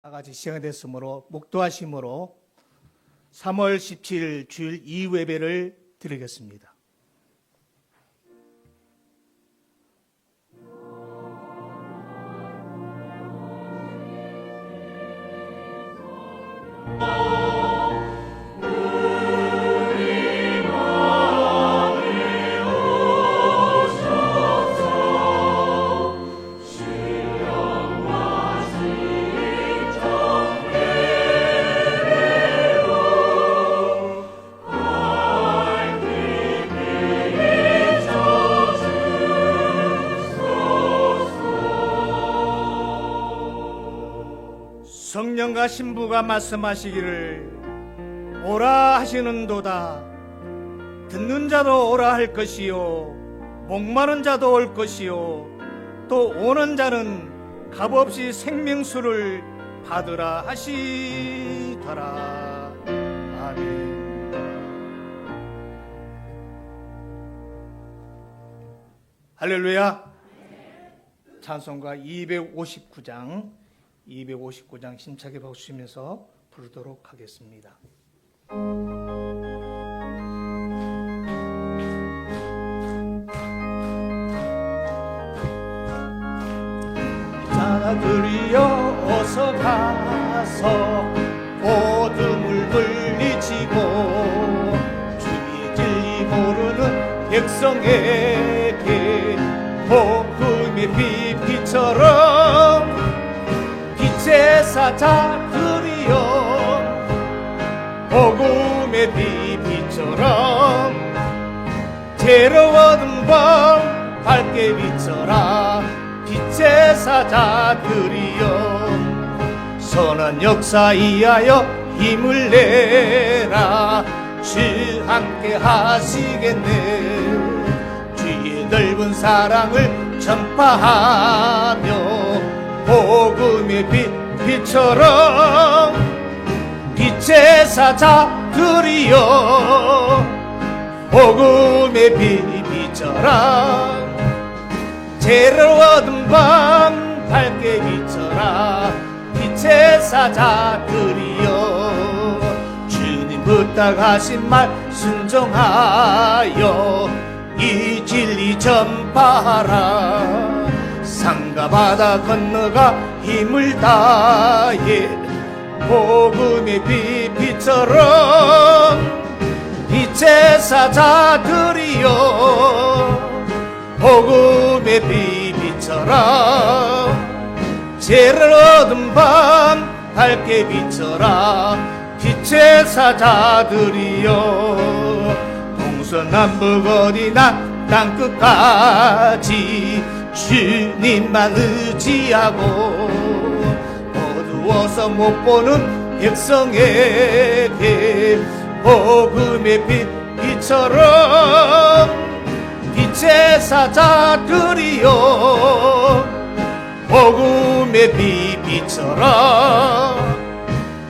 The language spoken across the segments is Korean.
다같이 시간이 됐으므로 목도하심으로 3월 17일 주일 2예배를 드리겠습니다. 성령과 신부가 말씀하시기를 오라 하시는도다. 듣는 자도 오라 할 것이요 목마른 자도 올 것이요 또 오는 자는 값없이 생명수를 받으라 하시더라. 아멘. 할렐루야. 찬송가 259장 힘차게 박수치면서 부르도록 하겠습니다. 자들이여 어서 가서 어둠을 물리치고 주의 진리 모르는 백성에게 복음의 빛처럼 빛의 사자들이여 복음의 빛처럼 죄로 얻은 밤 밝게 비춰라. 빛의 사자들이여 선한 역사 이하여 힘을 내라. 주 함께 하시겠네. 주의 넓은 사랑을 전파하며 복음의 빛처럼 빛의 사자들이여 복음의 빛처럼 죄를 얻은 밤 밝게 비춰라. 빛의 사자들이여 주님 부탁하신 말 순종하여 이 진리 전파하라. 산과 바다 건너가 힘을 다해 복음의 빛처럼 빛의 사자들이여 복음의 빛처럼 죄를 얻은 밤 밝게 비춰라. 빛의 사자들이여 동서남북 어디나 땅끝까지 주님만 의지하고 어두워서 못 보는 백성에게 복음의 빛처럼 빛의 사자들이여 복음의 빛처럼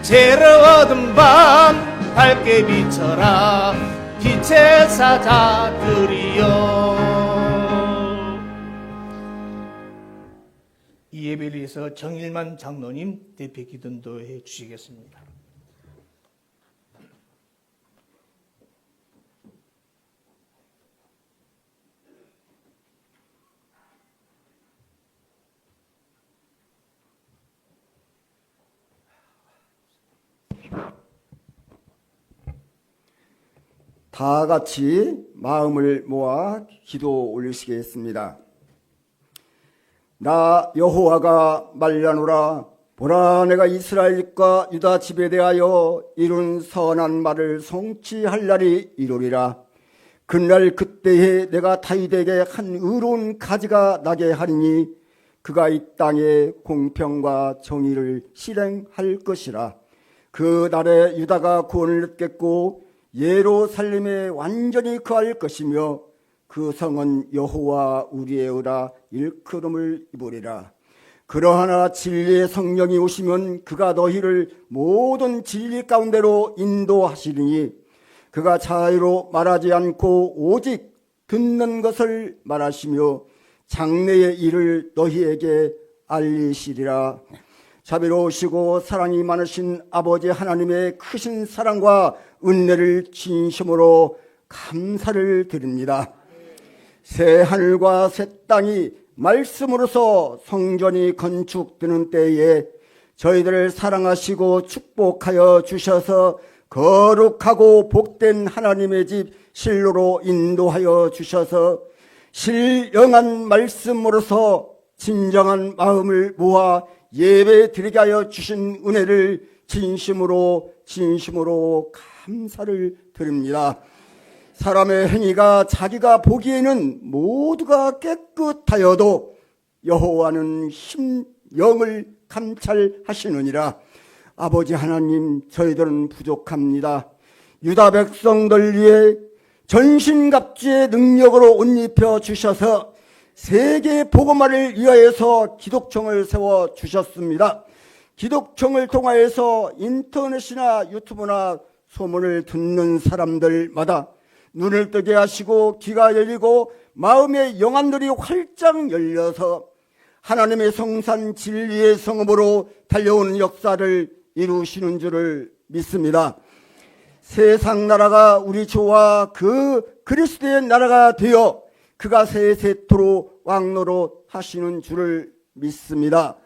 죄를 얻은 밤 밝게 비춰라. 빛의 사자들이여. 이 예배를 위해서 정일만 장로님 대표 기도해 주시겠습니다. 다 같이 마음을 모아 기도 올리시겠습니다. 나 여호와가 말하노라. 보라, 내가 이스라엘과 유다 집에 대하여 이룬 선한 말을 성취할 날이 이루리라. 그날 그때에 내가 다윗에게 한 의로운 가지가 나게 하리니 그가 이 땅에 공평과 정의를 실행할 것이라. 그 날에 유다가 구원을 얻겠고 예루살렘에 완전히 거할 것이며 그 성은 여호와 우리의 의라 일컬음을 입으리라. 그러하나 진리의 성령이 오시면 그가 너희를 모든 진리 가운데로 인도하시리니 그가 자유로 말하지 않고 오직 듣는 것을 말하시며 장래의 일을 너희에게 알리시리라. 자비로우시고 사랑이 많으신 아버지 하나님의 크신 사랑과 은혜를 진심으로 감사를 드립니다. 새 하늘과 새 땅이 말씀으로서 성전이 건축되는 때에 저희들을 사랑하시고 축복하여 주셔서 거룩하고 복된 하나님의 집 실로로 인도하여 주셔서 신령한 말씀으로서 진정한 마음을 모아 예배 드리게 하여 주신 은혜를 진심으로 감사를 드립니다. 사람의 행위가 자기가 보기에는 모두가 깨끗하여도 여호와는 심령을 감찰하시느니라. 아버지 하나님, 저희들은 부족합니다. 유다 백성들 위해 전신갑주의 능력으로 옷 입혀 주셔서 세계 복음화를 위하여서 기독청을 세워 주셨습니다. 기독청을 통하여서 인터넷이나 유튜브나 소문을 듣는 사람들마다 눈을 뜨게 하시고 귀가 열리고 마음의 영안들이 활짝 열려서 하나님의 성산 진리의 성읍으로 달려오는 역사를 이루시는 줄을 믿습니다. 세상 나라가 우리 주와 그 그리스도의 나라가 되어 그가 세세토록 왕노로 하시는 줄을 믿습니다.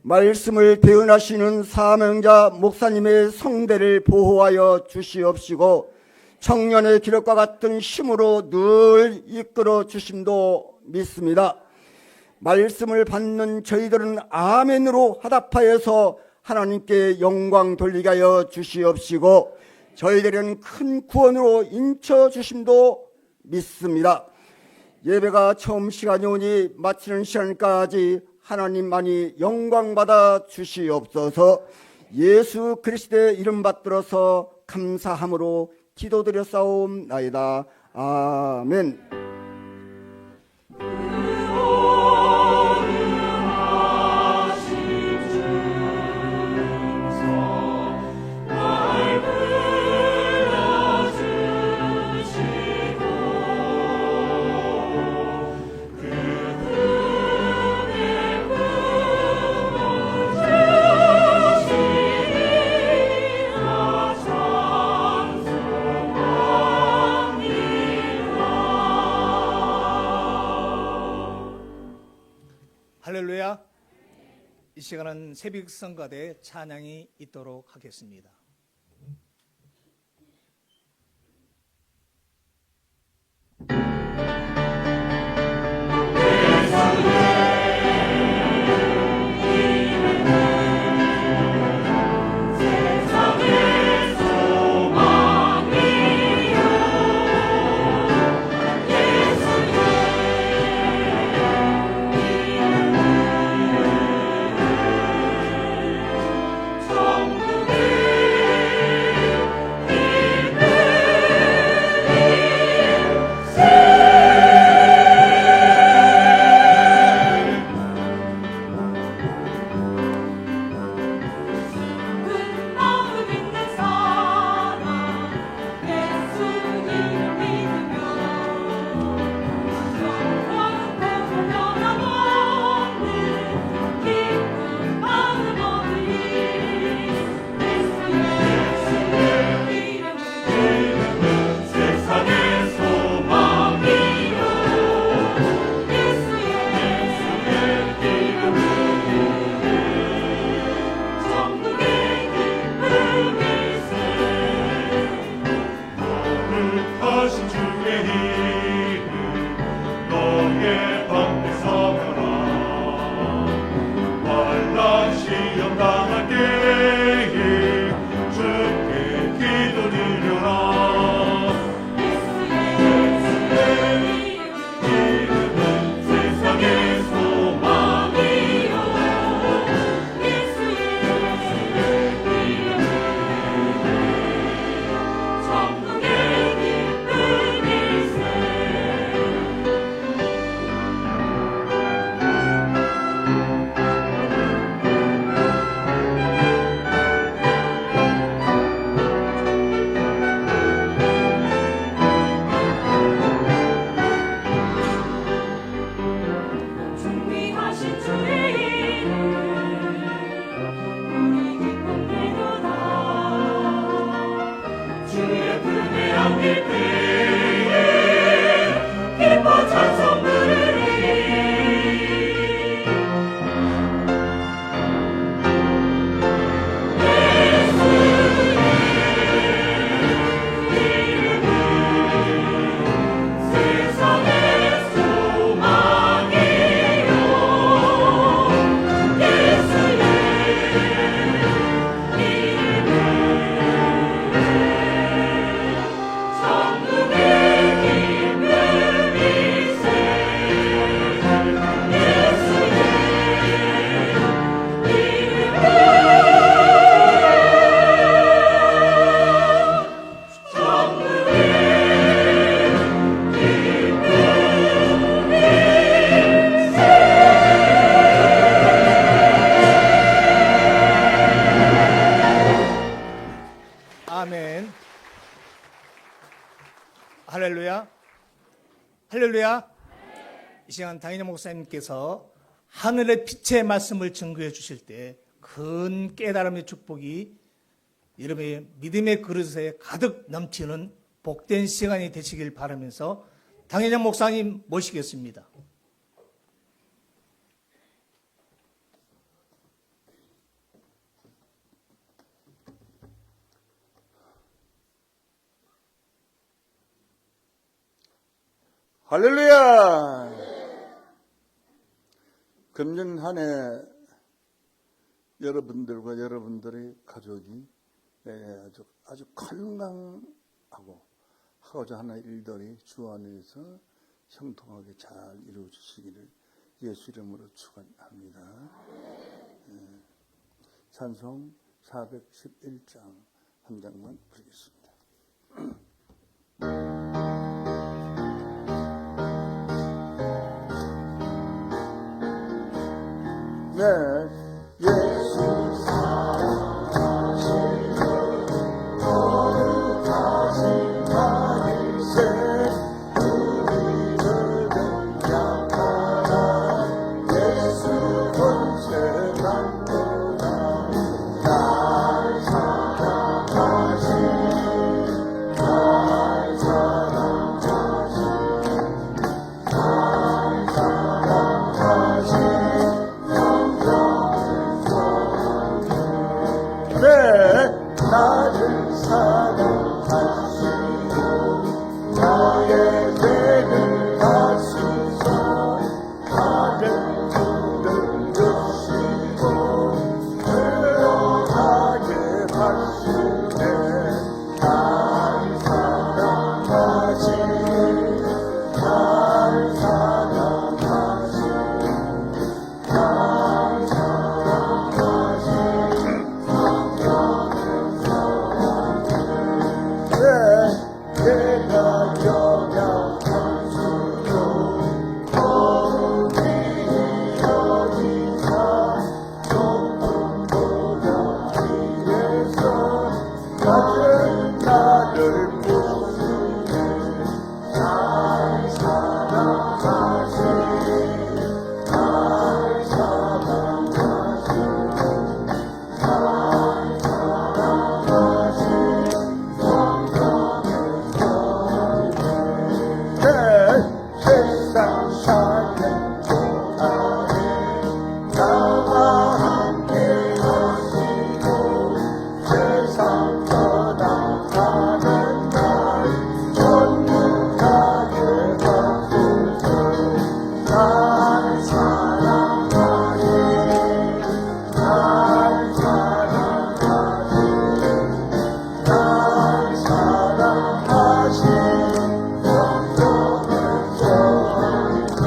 말씀을 대언하시는 사명자 목사님의 성대를 보호하여 주시옵시고 청년의 기력과 같은 힘으로 늘 이끌어 주심도 믿습니다. 말씀을 받는 저희들은 아멘으로 화답하여서 하나님께 영광 돌리게 하여 주시옵시고 저희들은 큰 구원으로 인쳐 주심도 믿습니다. 예배가 처음 시간이 오니 마치는 시간까지 하나님만이 영광받아 주시옵소서. 예수 그리스도의 이름 받들어서 감사함으로 기도드렸사옵나이다. 아멘. 할렐루야. 이 시간은 새벽 성가대 찬양이 있도록 하겠습니다. 정국의 아멘. 할렐루야. 할렐루야. 이 시간 당인영 목사님께서 하늘의 빛의 말씀을 증거해 주실 때 큰 깨달음의 축복이 여러분의 믿음의 그릇에 가득 넘치는 복된 시간이 되시길 바라면서 당인영 목사님 모시겠습니다. 할렐루야! 금년 한 해 여러분들과 여러분들의 가족이 아주 건강하고 하고자 하는 일들이 주 안에서 형통하게 잘 이루어지시기를 예수 이름으로 축원합니다. 찬송 411장 한 장만 부르겠습니다. 네, 예수 사랑하시고 거룩하신 하늘새 우리들은 약하나 예수 권세만보다 날 사랑하신 나를 사랑하시고 나의 죄를 다시서 나를 부르시고 그러하게 하시네 날 사랑하시 날 사랑하시 날 사랑하시 내가 연약한 수로 거룩히 여기사 조금보다 위에서 낮은 나를 보시네 날 사랑하시 날 사랑하시 날 사랑하시 세상 사는 동안에 나와 함께 하시고 세상 떠나가는 날 전능하게 하소서 날 사랑하시 날 사랑하시 날 사랑하시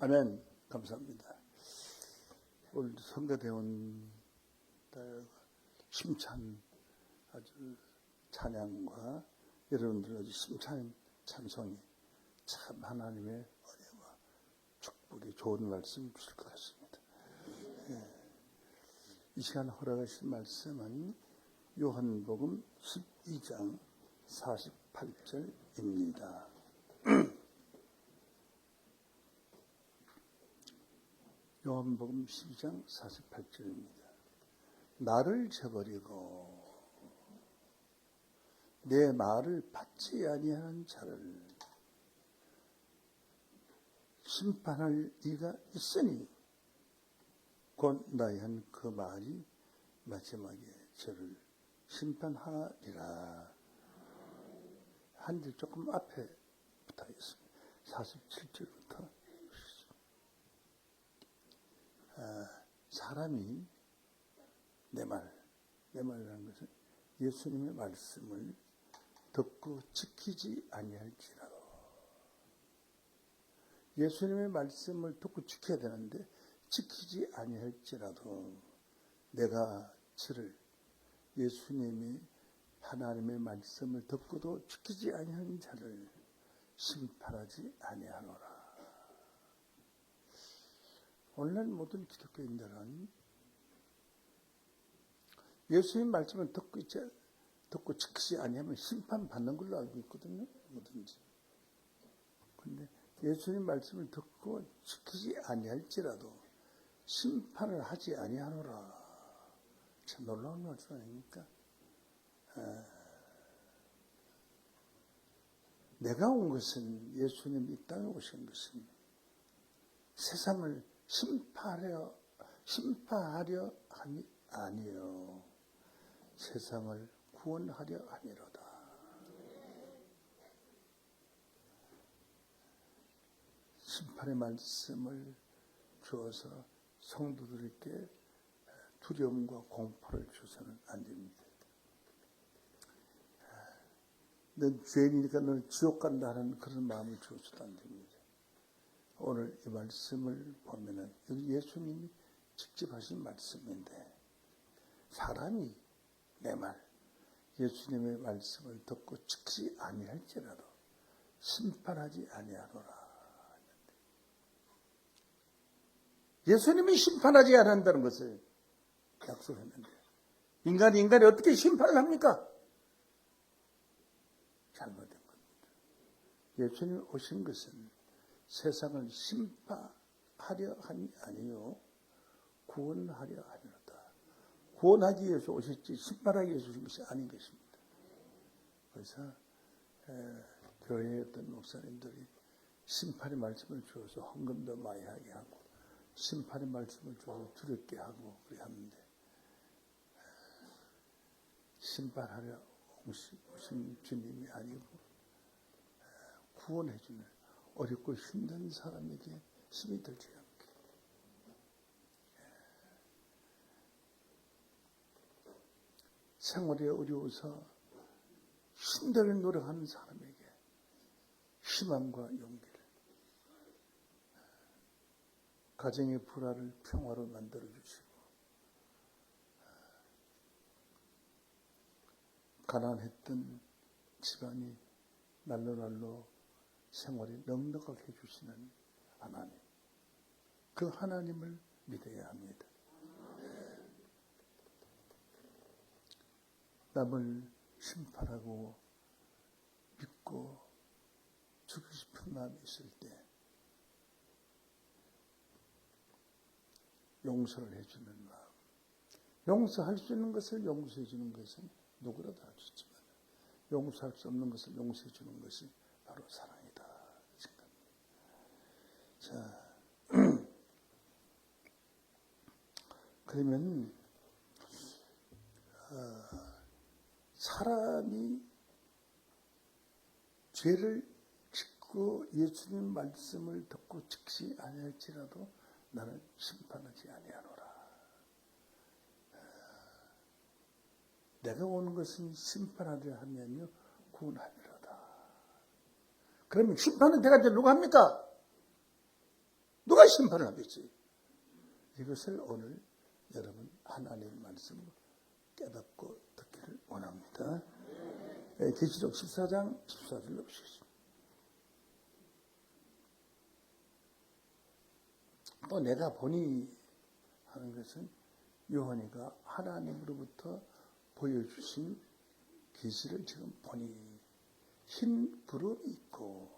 아멘. 감사합니다. 오늘 성가대원 힘찬 아주 찬양과 여러분들 아주 힘찬 찬송이 참 하나님의 은혜와 축복이 좋은 말씀 주실 것 같습니다. 이 시간 허락하신 말씀은 요한복음 12장 48절입니다. 요한복음 12장 48절입니다. 나를 저버리고 내 말을 받지 아니하는 자를 심판할 이가 있으니 곧 나의 한 그 말이 마지막에 저를 심판하리라. 한 줄 조금 앞에 붙어 있습니다. 47절부터. 사람이 내 말이라는 것은 예수님의 말씀을 듣고 지키지 아니할지라도, 예수님의 말씀을 듣고 지켜야 되는데 지키지 아니할지라도 내가 저를 예수님이 하나님의 말씀을 듣고도 지키지 아니하는 자를 심판하지 아니하노라. 오늘날 모든 기독교인들은 예수님 말씀을 듣고 지키지 아니하면 심판받는 걸로 알고 있거든요. 뭐든지. 그런데 예수님 말씀을 듣고 지키지 아니할지라도 심판을 하지 아니하노라. 참 놀라운 말씀 아닙니까? 내가 온 것은, 예수님이 이 땅에 오신 것은 세상을 심판하려 함이 아니요 세상을 구원하려 함이로다. 심판의 말씀을 주어서 성도들에게 두려움과 공포를 주서는 안 됩니다. 넌 죄인이니까 너는 지옥 간다 하는 그런 마음을 주어서도 안 됩니다. 오늘 이 말씀을 보면은 여기 예수님이 직접 하신 말씀인데, 사람이 내 말, 예수님의 말씀을 듣고 지키지 아니할지라도 심판하지 아니하노라. 예수님이 심판하지 않는다는 것을 약속했는데, 인간이 어떻게 심판을 합니까? 잘못된 겁니다. 예수님이 오신 것은 세상을 심판하려 함이 아니요 구원하려 함이로다. 구원하기 위해서 오셨지 심판하기 위해서 오신 것이 아닌 것입니다. 그래서 교회의 어떤 목사님들이 심판의 말씀을 주어서 헌금도 많이 하게 하고 심판의 말씀을 주어서 두렵게 하고 그래 하는데, 심판하려 오신 주님이 아니고 구원해주는 어렵고 힘든 사람에게 힘이 들지 않게, 생활이 어려워서 힘들게 노력하는 사람에게 희망과 용기를, 가정의 불화를 평화로 만들어주시고, 가난했던 집안이 날로 생활이 넉넉하게 해주시는 하나님, 그 하나님을 믿어야 합니다. 남을 심판하고 믿고 죽이고 싶은 마음이 있을 때 용서를 해주는 마음, 용서할 수 있는 것을 용서해 주는 것은 누구라도 할 수 있지만 용서할 수 없는 것을 용서해 주는 것이 바로 사랑이다. 자, 그러면 사람이 죄를 짓고 예수님 말씀을 듣고 지키지 아니할지라도 나는 심판하지 아니하노라. 내가 오는 것은 심판하려 하면요 구원하리로다. 그러면 심판은 대가지 누가 합니까? 누가 심판을 하겠지? 이것을 오늘 여러분 하나님의 말씀을 깨닫고 듣기를 원합니다. 계시록 14장 14절로 보시겠습니다. 또 내가 보니 하는 것은 요한이가 하나님으로부터 보여주신 계시를 지금 보니 흰 구름이 있고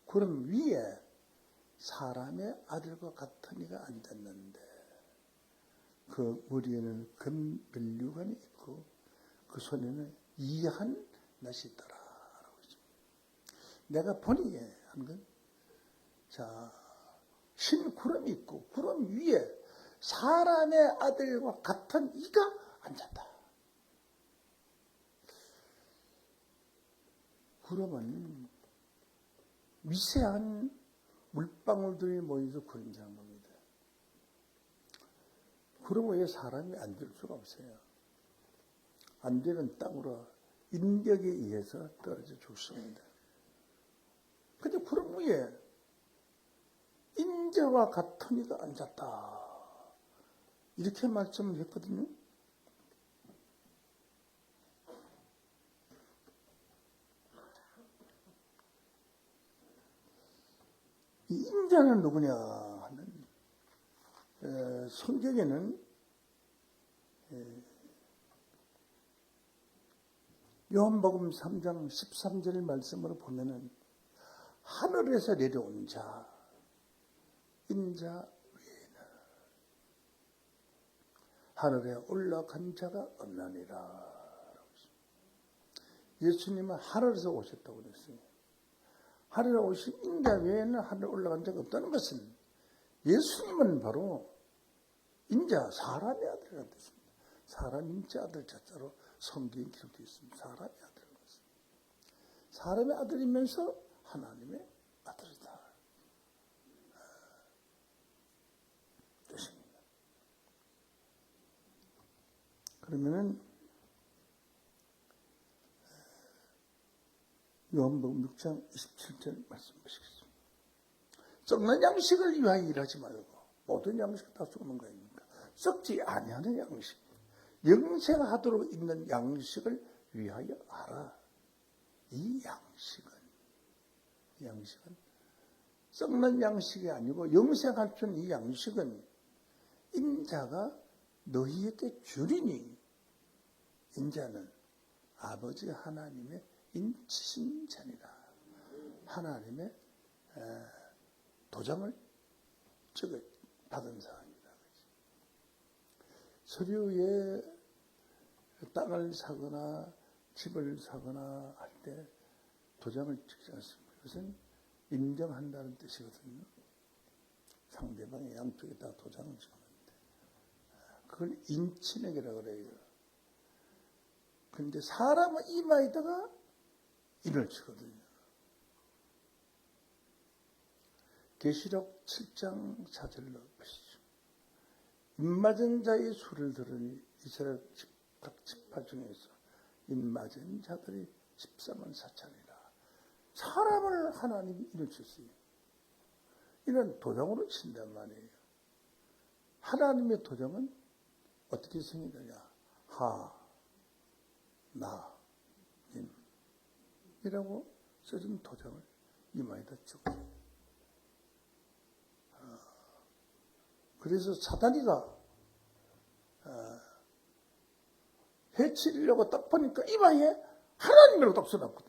구름 위에 사람의 아들과 같은 이가 앉았는데 그 머리에는 금 면류관이 있고 그 손에는 이한 낯이 있더라. 내가 보니 한 건, 자, 흰 구름이 있고 구름 위에 사람의 아들과 같은 이가 앉았다. 구름은 미세한 물방울들이 모여서 그림자는 겁니다. 구름 위에 사람이 앉을 수가 없어요. 앉는 땅으로 인격에 의해서 떨어져 죽습니다. 근데 구름 위에 인자와 같은 이가 앉았다. 이렇게 말씀을 했거든요. 이 인자는 누구냐 하는 성경에는 요한복음 3장 13절 말씀으로 보면은 하늘에서 내려온 자, 인자 외에는 하늘에 올라간 자가 없나니라. 예수님은 하늘에서 오셨다고 그랬어요. 하늘에 오신 인자 외에는 하늘에 올라간 자가 없다는 것은 예수님은 바로 인자, 사람의 아들이라는 뜻입니다. 사람 인자 아들 자자로 성경에 기록되어 있습니다. 사람의 아들인 것은. 사람의 아들이면서 하나님의 아들이다. 뜻입니다. 그러면은 요한복음 6장 27절 말씀 보시겠습니다. 썩는 양식을 위하여 일하지 말고 모든 양식을 다 썩는 거 아닙니까? 썩지 아니하는 양식, 영생하도록 있는 양식을 위하여 하라. 이 양식은 썩는 양식이 아니고 영생할 줄 이 양식은 인자가 너희에게 주리니, 인자는 아버지 하나님의 인치신 자니라. 하나님의 도장을 찍어 받은 사람이다. 서류에 땅을 사거나 집을 사거나 할 때 도장을 찍지 않습니다. 그것은 인정한다는 뜻이거든요. 상대방의 양쪽에 다 도장을 찍었는데 그걸 인치내기라고 그래요. 그런데 사람은 이마에다가 인을 치거든요. 계시록 7장 4절로 보시죠. 입맞은 자의 수를 들으니 이스라엘 각 지파 중에서 입맞은 자들이 14만 4천이라. 사람을 하나님이 인을 쳤어요. 이는 도장으로 친단 말이에요. 하나님의 도장은 어떻게 생기느냐? 님 이라고 써진 도장을 이마에다 찍어요. 그래서 사다리가 해치려고 딱 보니까 이마에 하나님이라고 딱 써놨거든.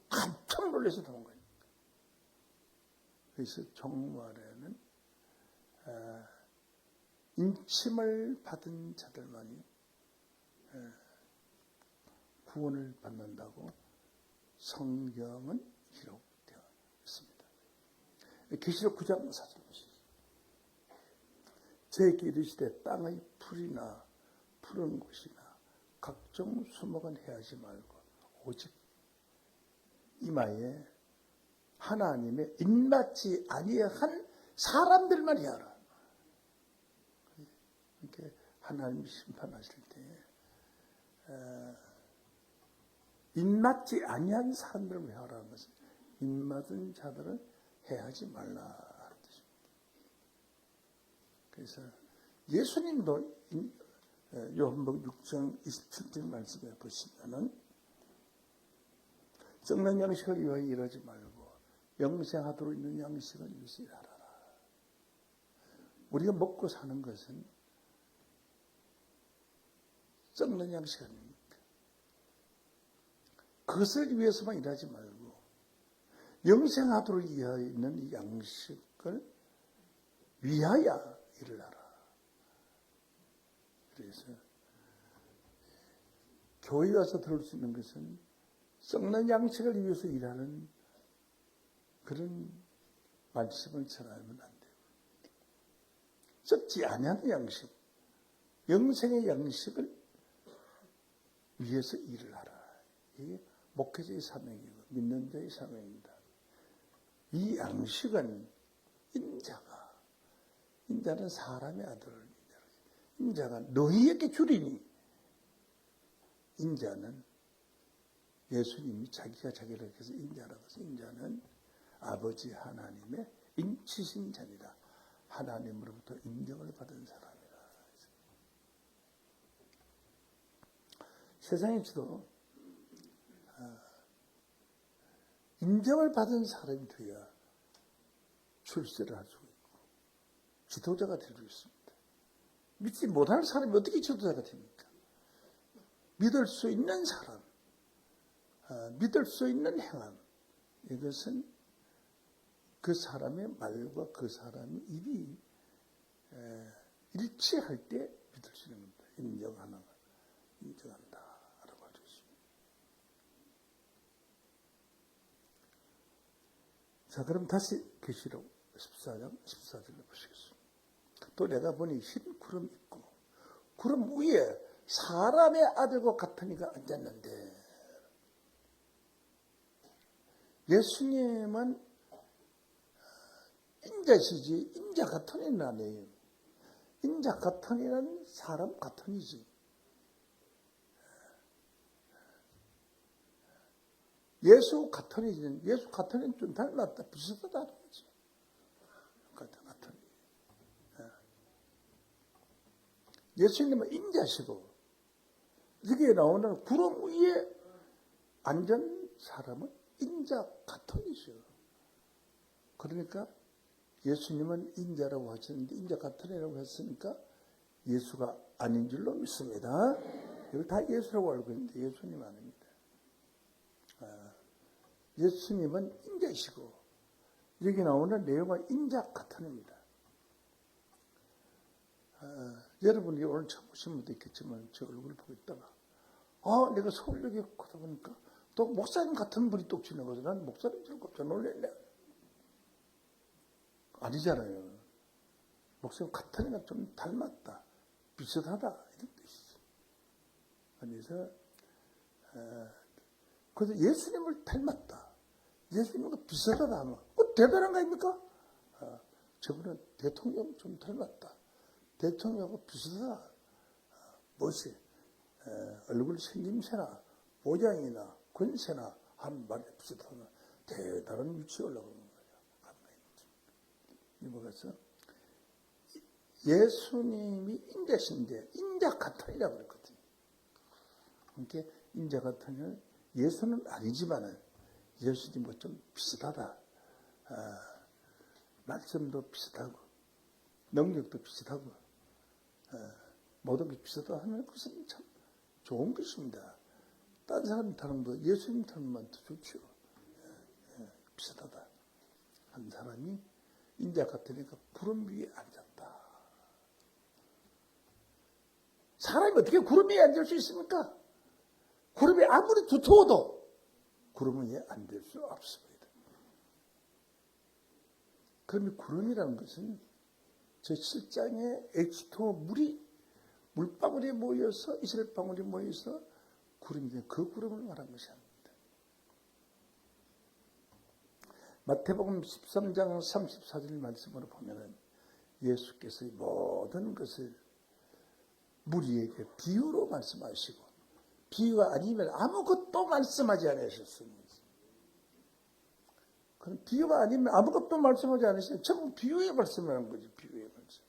깜짝 놀라서 나온 거예요. 그래서 정말에는 인침을 받은 자들만이 구원을 받는다고 성경은 기록되어 있습니다. 계시록 9장 4절 보시죠. 제게 이르시되 땅의 풀이나 푸른 곳이나 각종 수목은 해하지 말고 오직 이마에 하나님의 입맞지 아니한 사람들만 해하라. 이렇게 하나님이 심판하실 때 입맞지 아니한 사람들을 해하라는 것은 입맞은 자들을 해하지 말라. 그래서 예수님도 요한복음 6장 27절 말씀에 보시면은 썩는 양식을 위하여 일하지 말고 영생하도록 있는 양식을 위해서 일하라. 우리가 먹고 사는 것은 썩는 양식 아닙니까? 그것을 위해서만 일하지 말고 영생하도록 위하여 있는 이 양식을 위하여 일을 하라. 그래서 교회 와서 들을 수 있는 것은 썩는 양식을 위해서 일하는 그런 말씀을 전하면 안 돼요. 썩지 아니하는 양식, 영생의 양식을 위해서 일을 하라. 이게 목회자의 사명이고 믿는 자의 사명입니다. 이 양식은 인자는 사람의 아들을 인자가 너희에게 주리니, 인자는 예수님이 자기가 자기를 해서 인자라고 해서 인자는 아버지 하나님의 인치신 자니라. 하나님으로부터 인정을 받은 사람이라. 세상에서도 인정을 받은 사람이 되어야 출세를 할 수 있고 지도자가 될 수 있습니다. 믿지 못하는 사람이 어떻게 지도자가 됩니까? 믿을 수 있는 사람, 믿을 수 있는 행함, 이것은 그 사람의 말과 그 사람의 입이 일치할 때 믿을 수 있는 겁니다. 인정한다 라고 할 수 있습니다. 자, 그럼 다시 계시록 14장 14절을 보시겠습니다. 또 내가 보니 흰 구름 있고 구름 위에 사람의 아들과 같은 이가 앉았는데, 예수님은 인자시지 인자 같은 이는 아니에요. 인자 같은 이는 사람 같은 이지. 예수 같은 이는, 예수 같은 이는 좀 닮았다, 비슷하다는 거죠. 같은 이. 예수님은 인자시고, 여기에 나오는 구름 위에 앉은 사람은 인자 같은 이죠. 그러니까 예수님은 인자라고 하셨는데 인자 같은 이라고 했으니까 예수가 아닌 줄로 믿습니다. 이걸 다 예수라고 알고 있는데 예수님 아닙니다. 예수님은 인자이시고, 여기 나오는 내용은 인자 같은 입니다. 여러분이 오늘 처음 오신 분도 있겠지만 제 얼굴을 보고 있다가 내가 서울역에 가다 보니까 또 목사님 같은 분이 뚝 지나가서 난 목사님 줄 깜짝 놀랐네. 아니잖아요. 목사님 같은 애가 좀 닮았다, 비슷하다 이런 뜻이죠. 그래서 그래서 예수님을 닮았다, 예수님과 비슷하다 하면 대단한 거 아닙니까? 저분은 대통령 좀 닮았다, 대통령하고 비슷하다, 무엇이 얼굴 생김새나 모양이나 권세나 한 말에 비슷하면 대단한 위치에 올라가는 거예요. 이거가서 예수님이 인자신데 인자 같으니라고 그랬거든요. 그러니까 인자 같으면 예수는 아니지만은 예수님과 좀 비슷하다. 말씀도 비슷하고 능력도 비슷하고 모든 게 비슷하다 하면 그것은 참 좋은 것입니다. 다른 사람 타는 거 예수님 타는 것도 좋죠. 비슷하다 한 사람이 인자 같으니까 구름 위에 앉았다. 사람이 어떻게 구름 위에 앉을 수 있습니까? 구름이 아무리 두터워도 구름 위에 앉을 수 없습니다. 그러면 구름이라는 것은 저 7장에 H2O 물방울이 모여서 이슬방울이 모여서 구름인데 그 구름을 말한 것이 아닙니다. 마태복음 13장 34절 말씀으로 보면은 예수께서 모든 것을 무리에게 비유로 말씀하시고, 비유가 아니면 아무것도 말씀하지 않으셨습니다. 그럼 비유가 아니면 아무것도 말씀하지 않으시면 전부 비유의 말씀을 하는 거죠. 비유의 말씀.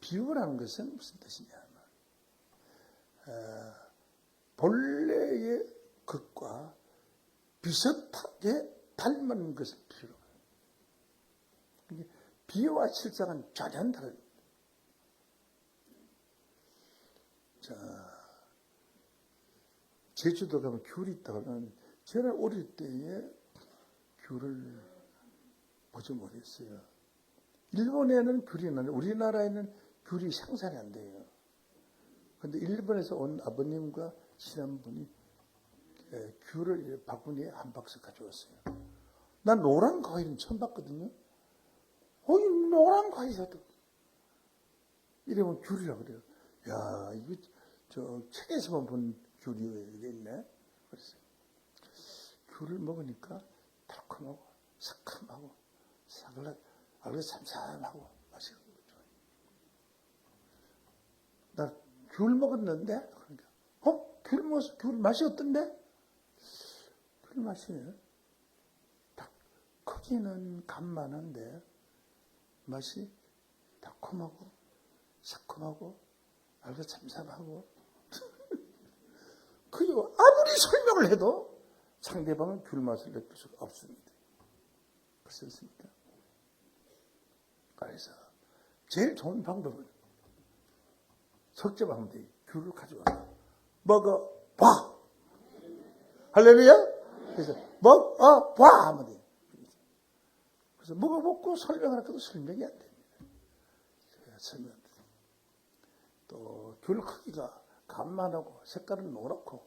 비유라는 것은 무슨 뜻이냐면 본래의 것과 비슷하게 닮은 것을 비유로 해요. 비유와 실상은 전혀 다릅니다. 자, 제주도 가면 귤이 있다고 하면 제가 어릴 때에 귤을 보지 못했어요. 일본에는 귤이 나는데 우리나라에는 귤이 생산이 안 돼요. 그런데 일본에서 온 아버님과 친한 분이 귤을 바구니에 한 박스 가져왔어요. 난 노란 과일은 처음 봤거든요. 이 노란 과일이라도 이러면 귤이라고 그래요. 야, 이거 저 책에서만 본 귤이 이게 있네. 그랬어요. 귤을 먹으니까 달콤하고 새콤하고 사글라 삼삼하고 맛있는 거죠. 나 귤 먹었는데 그러니까 귤 먹어서 귤 맛이 어떤데? 귤 맛이 딱 크기는 간만한데 맛이 달콤하고 새콤하고 알고 참삼하고 그리고 아무리 설명을 해도 상대방은 귤 맛을 느낄 수가 없습니다. 그렇습니까? 그래서 제일 좋은 방법은 석점하면 돼. 귤을 가져와서 먹어봐. 할렐루야? 그래서 먹어봐 하면 돼. 그래서 먹어보고 설명하라고 설명이 안 됩니다. 제가 설명. 또 귤 크기가 간만하고 색깔은 노랗고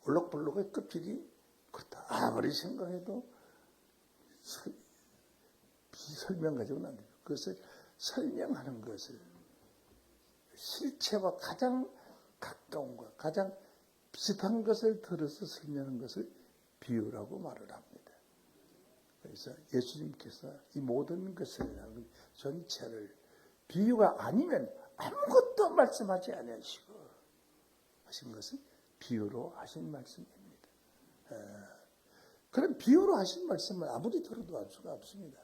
울럭불럭의 껍질이 그렇다. 아무리 생각해도 비설명 가지고는 안 돼요. 그것을 설명하는 것을 실체와 가장 가까운 것, 가장 비슷한 것을 들어서 설명하는 것을 비유라고 말을 합니다. 그래서 예수님께서 이 모든 것을 전체를 비유가 아니면 아무것도 말씀하지 않으시고 하신 것은 비유로 하신 말씀입니다. 그런 비유로 하신 말씀을 아무리 들어도 알 수가 없습니다.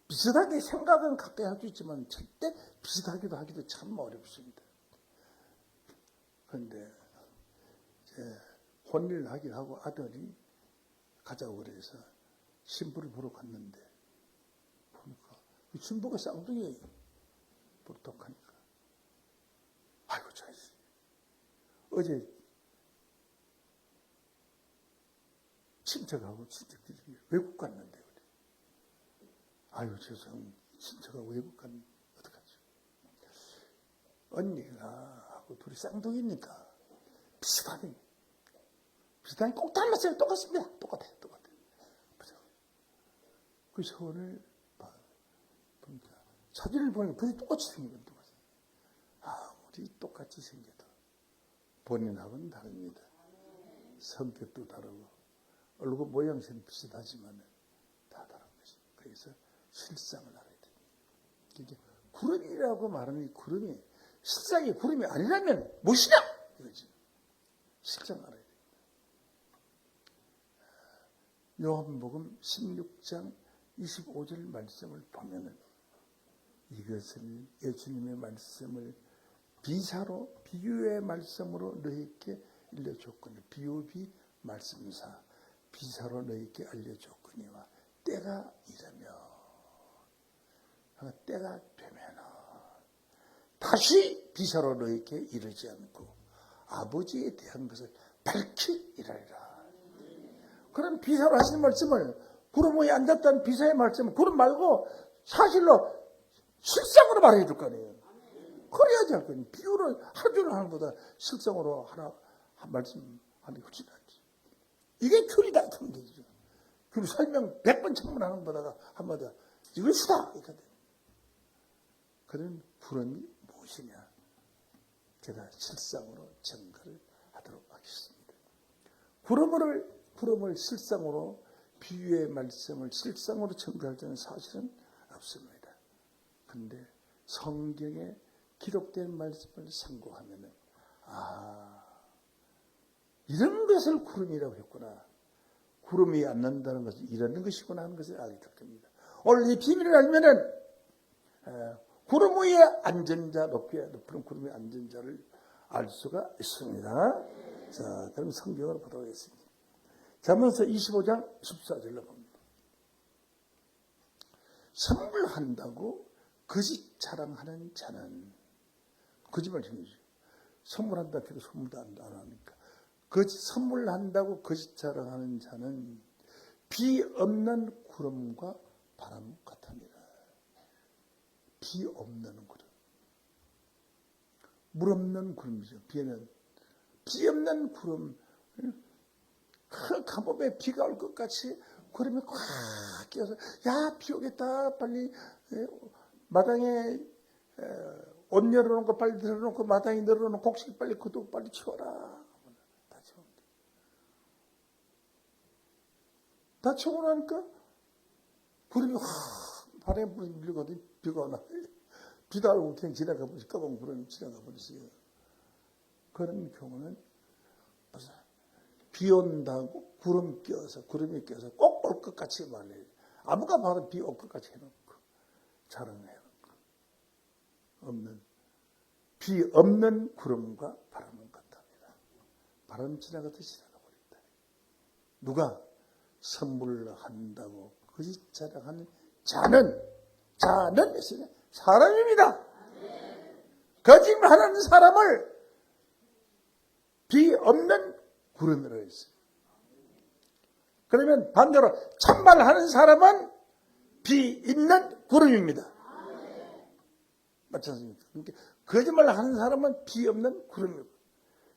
비슷하게 생각은 가까이 할 수 있지만 절대 비슷하기도 하기도 참 어렵습니다. 그런데 이제 혼인을 하기로 하고 아들이 가자고 그래서 신부를 보러 갔는데 보니까 신부가 쌍둥이에요. 똑똑하니까. 아이고 자식. 어제 친척하고 친척들이 외국 갔는데 그래. 아유 죄송 친척하고 외국 갔는데 어떡하죠. 언니가 하고 둘이 쌍둥이니까 비슷하니 꼭 닮았어요. 똑같습니다. 똑같아요. 그죠? 그 서원을 보니까 사진을 보니까 둘이 똑같이 생긴 건 아무리 똑같이 생겨도 본인하고는 다릅니다. 성격도 다르고 얼굴 모양새는 비슷하지만 다 다른 것입니다. 그래서 실상을 알아야 됩니다. 이게 구름이라고 말하는 이 구름이 실상이 구름이 아니라면 무엇이냐? 이거지. 실상을 알아야 됩니다. 요한복음 16장 25절 말씀을 보면은 이것을 예수님의 말씀을 비사로 비유의 말씀으로 너희에게 알려줬거니 비유비 말씀사 비사로 너희에게 알려줬거니와 때가 이르며 때가 되면은 다시 비사로 너희에게 이르지 않고 아버지에 대한 것을 밝히 이르리라. 그런 비사로 하시는 말씀을 구름 위에 앉았다는 비사의 말씀을 구름 말고 사실로 실상으로 말해 줄 거 아니에요. 그래야지 할 거니. 비유를 하루 종일 하는 것보다 실상으로 하나 한 말씀 하는 게 훨씬 낫지. 이게 귤이다 그런 얘기죠. 귤 설명 100번 청문하는 것보다가 한마디 이것이다 이렇게 돼. 그런 구름이 무엇이냐? 제가 실상으로 증거를 하도록 하겠습니다. 구름을 실상으로 비유의 말씀을 실상으로 증거할 때는 사실은 없습니다. 그런데 성경에 기록된 말씀을 참고하면은 이런 것을 구름이라고 했구나. 구름이 안 난다는 것은 이런 것이구나 하는 것을 알게 될 겁니다. 오늘 이 비밀을 알면은 구름 위에 앉은 자, 높은 구름 위에 앉은 자를 알 수가 있습니다. 자, 그럼 성경을 보도록 하겠습니다. 잠언서 25장 14절로 봅니다. 선물한다고 거짓 자랑하는 자는 거짓말 중이죠. 선물한다 해도 선물도 안 하니까 선물한다고 거짓 자랑하는 자는 비 없는 구름과 바람 같으니라. 비 없는 구름. 물 없는 구름이죠. 비 없는 구름. 그 가뭄에 비가 올 것 같이 구름이 꽉 끼어서 야, 비 오겠다. 빨리 마당에 옷 열어놓고 빨리 들어놓고 마당에 늘어놓고 곡식 빨리 구두 빨리 치워라. 다 치웁니다. 다 치우고 나니까 구름이 확 바람에 밀리거든. 비가 오나. 비도 알고 그냥 지나가 버리지. 까만 구름이 지나가 버리세요. 그런 경우는 비 온다고 구름이 껴서 꼭 올 것 같이 말해요. 아무가 봐도 비 올 것 같이 해놓고 자랑해요. 비 없는 구름과 바람은 같답니다. 바람 지나가듯이 지나가 버린다. 누가 선물한다고 거짓 자랑하는 자는 사람입니다. 거짓말하는 사람을 비 없는 구름이라고 했어요. 그러면 반대로 참말하는 사람은 비 있는 구름입니다. 맞지 않습니까? 그러니까 거짓말하는 사람은 비 없는 구름이고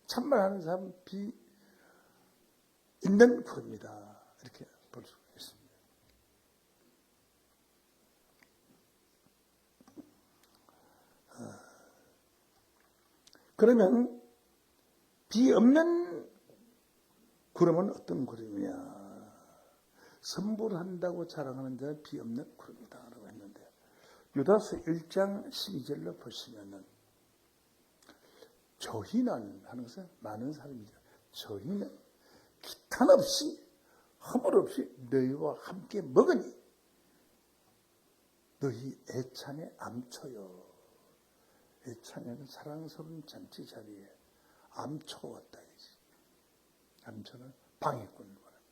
참말하는 사람은 비 있는 구름이다. 이렇게 볼 수 있습니다. 그러면 비 없는 구름은 어떤 구름이냐? 선물한다고 자랑하는 자는 비 없는 구름이다라고 했는데 유다서 1장 12절로 보시면은 저희는 하는 것은 많은 사람이죠. 저희는 기탄 없이 허물 없이 너희와 함께 먹으니 너희 애찬에 암초요. 애찬에는 사랑스러운 잔치 자리에 암초가 왔다. 암초는 방해꾼을 말합니다.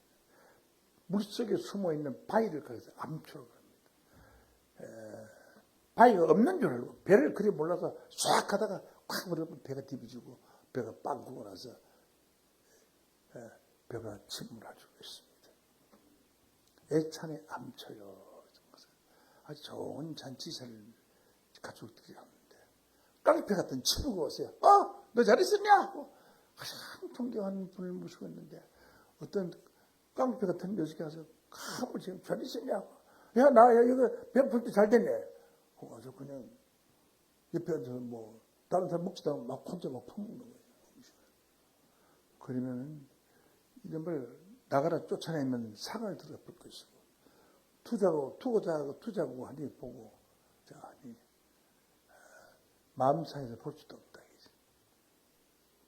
물속에 숨어있는 바위를 가려서 암초로 합니다. 바위가 없는 줄 알고 배를 그리 몰라서 싹 하다가 콱 물으면 배가 뒤집어지고 배가 빵꾸고 나서 배가 침몰하고 있습니다. 애찬에 암초요. 아주 좋은 잔치사를 가족들이 하는데 깡패 같은 친구가 오세요. 너 잘 있었냐? 가장 존경하는 분을 모시고 있는데 어떤 깡패 같은 녀석이 와서 가볼 지금 잘 있었냐고. 야, 이거 배고플 때 잘 됐네. 아주 그냥 옆에서 뭐 다른 사람 먹지도 않고 막 혼자 막 퍼먹는 거예요. 그러면은 이런 걸 나가라 쫓아내면 상을 들어볼 것이고 투자하고 하니 보고 아니 마음 사이에서 볼 수도 없다.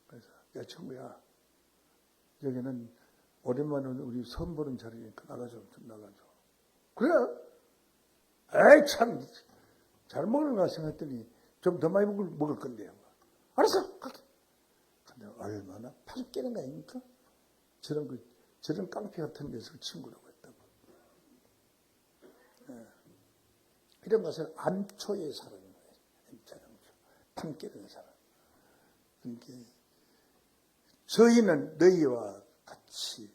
그래서 야 친구야 여기는 오랜만에 우리 선보는 자리니까 나가줘 좀 나가줘. 그래? 에이 참 잘 먹는가 생각했더니 좀 더 많이 먹을 건데요. 알았어 갈게. 근데 얼마나 팔 깨는 거 아닙니까? 저런 깡패 같은 녀석을 친구라고 했다고. 이런 것을 암초의 사람인 거예요. 판 깨는 사람. 그러니까 저희는 너희와 같이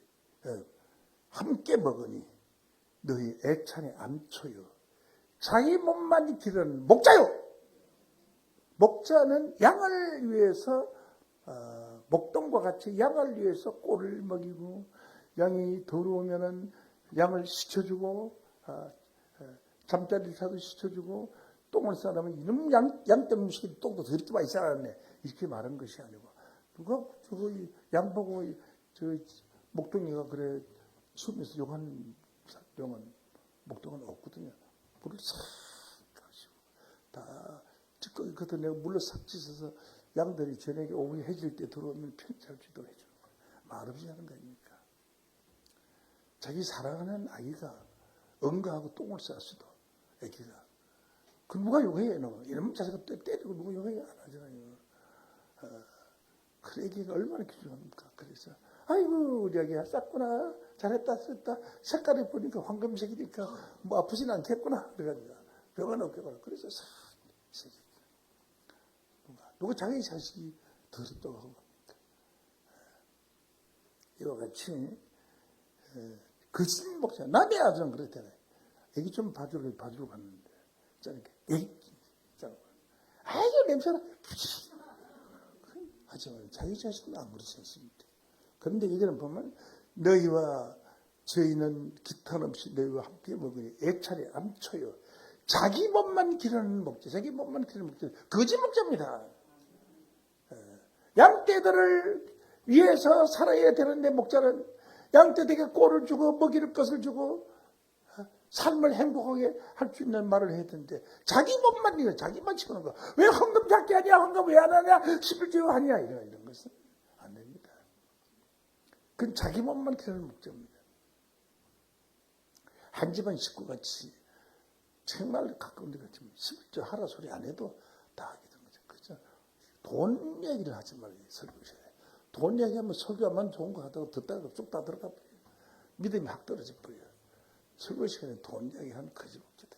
함께 먹으니 너희 애찬의 암초요. 자기 몸만 기르는 목자요. 목자는 양을 위해서 목동과 같이 양을 위해서 꼴을 먹이고 양이 더러우면은 양을 씻어주고 잠자리를 자도 씻어주고 똥을 싸려면 이놈 양 때문에 똥도 더럽게 많이 싸놨네 이렇게 말한 것이 아니고 누가 저거 양 보고 저 목동이가 그래 숨에서 욕한 목동은 없거든요. 물을 싹 가시고 다 찌꺼기 걷어내고 물로 싹 씻어서 양들이 저녁에 오후에 해질 때 들어오면 편찮지도 해주는 거예요. 말없이 하는 거 아닙니까? 자기 사랑하는 아기가 응가하고 똥을 쌌어도 아기가 그 누가 욕해 이놈 자식아 때리고 누가 욕해 안 하잖아요. 그 아기가 얼마나 귀중합니까? 그래서 아이고 우리 아기가 쌌구나 잘했다 썼다 색깔을 보니까 황금색이니까 뭐 아프진 않겠구나 그래가지고 병원 없겠구나 그래서 싹 누가 자기 자식이 더럽다고 하고 합니까? 이와 같이 거짓 목사 남의 아들은 그렇잖아요. 애기 좀 봐주러 갔는데 저렇게 애기 있잖아. 아이고 냄새나 하지만 자기 자신은 안 그렇지 않습니다. 그런데 이거는 보면 너희와 저희는 기탄 없이 너희와 함께 먹으니 애찰이 암초요. 자기 몸만 기르는 목자, 자기 몸만 기르는 목자, 거짓 목자입니다. 양떼들을 위해서 살아야 되는데 목자는 양떼들에게 꼴을 주고 먹이를 것을 주고 삶을 행복하게 할 수 있는 말을 해야 되는데 자기 몸만 이거 자기만 치우는 거. 왜 헌금 작게 하냐? 헌금 왜 안 하냐? 11조 하냐? 이런 것은 안 됩니다. 그건 자기 몸만 기르는 목자입니다. 한 집안 식구같이 정말 가까운데 같지만 11조 하라 소리 안 해도 다 하게 된 거죠. 그죠? 돈 얘기를 하지 말고 설교셔야 돼요. 돈 얘기하면 설교하면 좋은 거 하다가 듣다가 쭉 다 들어가 버려요. 믿음이 확 떨어져 버려요. 설교 시간에 돈 이야기하는 거지 목자다.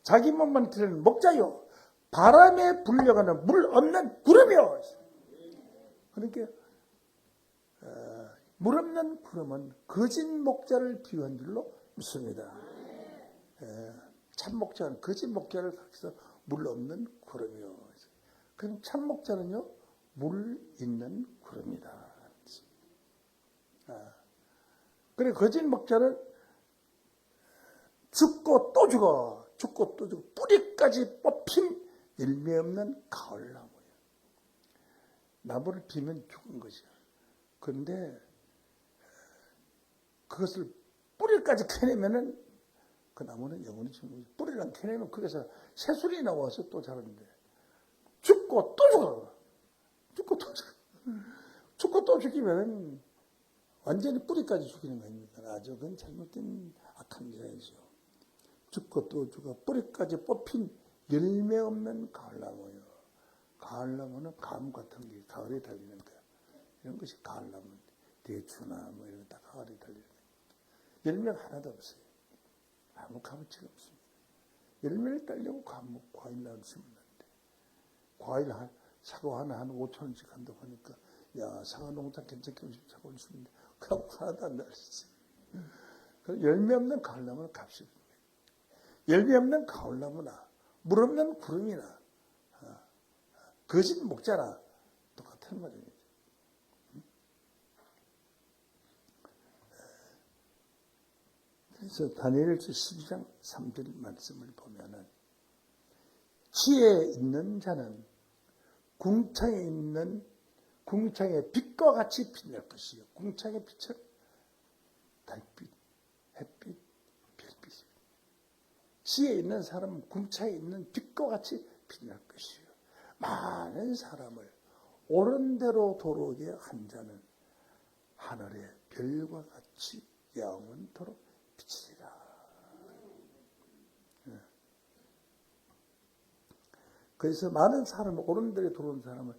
자기 몸만 기르는 목자요. 바람에 불려가는 물 없는 구름이요. 그러니까 물 없는 구름은 거짓 목자를 비유한 줄로 믿습니다. 참 목자는 거짓 목자를 가리켜서 물 없는 구름이요. 그럼 참 목자는요 물 있는 구름이다. 그래 거짓 목자는 죽고 또 죽어, 죽고 또 죽어, 뿌리까지 뽑힌 열매 없는 가을나무예요. 나무를 비면 죽은 것이야. 그런데 그것을 뿌리까지 캐내면은 그 나무는 영원히 죽는 거지. 뿌리랑 캐내면 거기서 새술이 나와서 또 자라는데 죽고 또 죽어, 죽고 또 죽어, 죽고 또 죽이면은 완전히 뿌리까지 죽이는 거 아닙니까? 아주 그건 잘못된 악한 자이죠. 죽고 또 죽어 뿌리까지 뽑힌 열매 없는 가을나무예요. 가을나무는 감 같은 게 가을에 달리는 거야. 이런 것이 가을나무, 대추나 뭐 이런 거 다 가을에 달리는 거야. 열매가 하나도 없어요. 아무 값어치가 없습니다. 열매를 따려고 과일 나를 심었는데 과일 사과 하나 한 5,000원씩 한다고 하니까 야 사과 농장 괜찮게 사과를 심는데 그거 하나도 안 달렸어요. 열매 없는 가을나무는 값이 없습니다. 열매 없는 가을나무나 물 없는 구름이나 거짓 목자나 똑같은 말입니다. 그래서 다니엘서 12장 3절 말씀을 보면은 지혜 있는 자는 궁창의 빛과 같이 빛날 것이요. 궁창의 빛은 달빛, 햇빛, 별빛이요. 지혜 있는 사람은 궁창에 있는 빛과 같이 빛날 것이요. 많은 사람을 옳은 대로 도로게 한 자는 하늘의 별과 같이 영원토록 비치리라. 그래서 많은 사람을 옳은 대로 도로는 사람을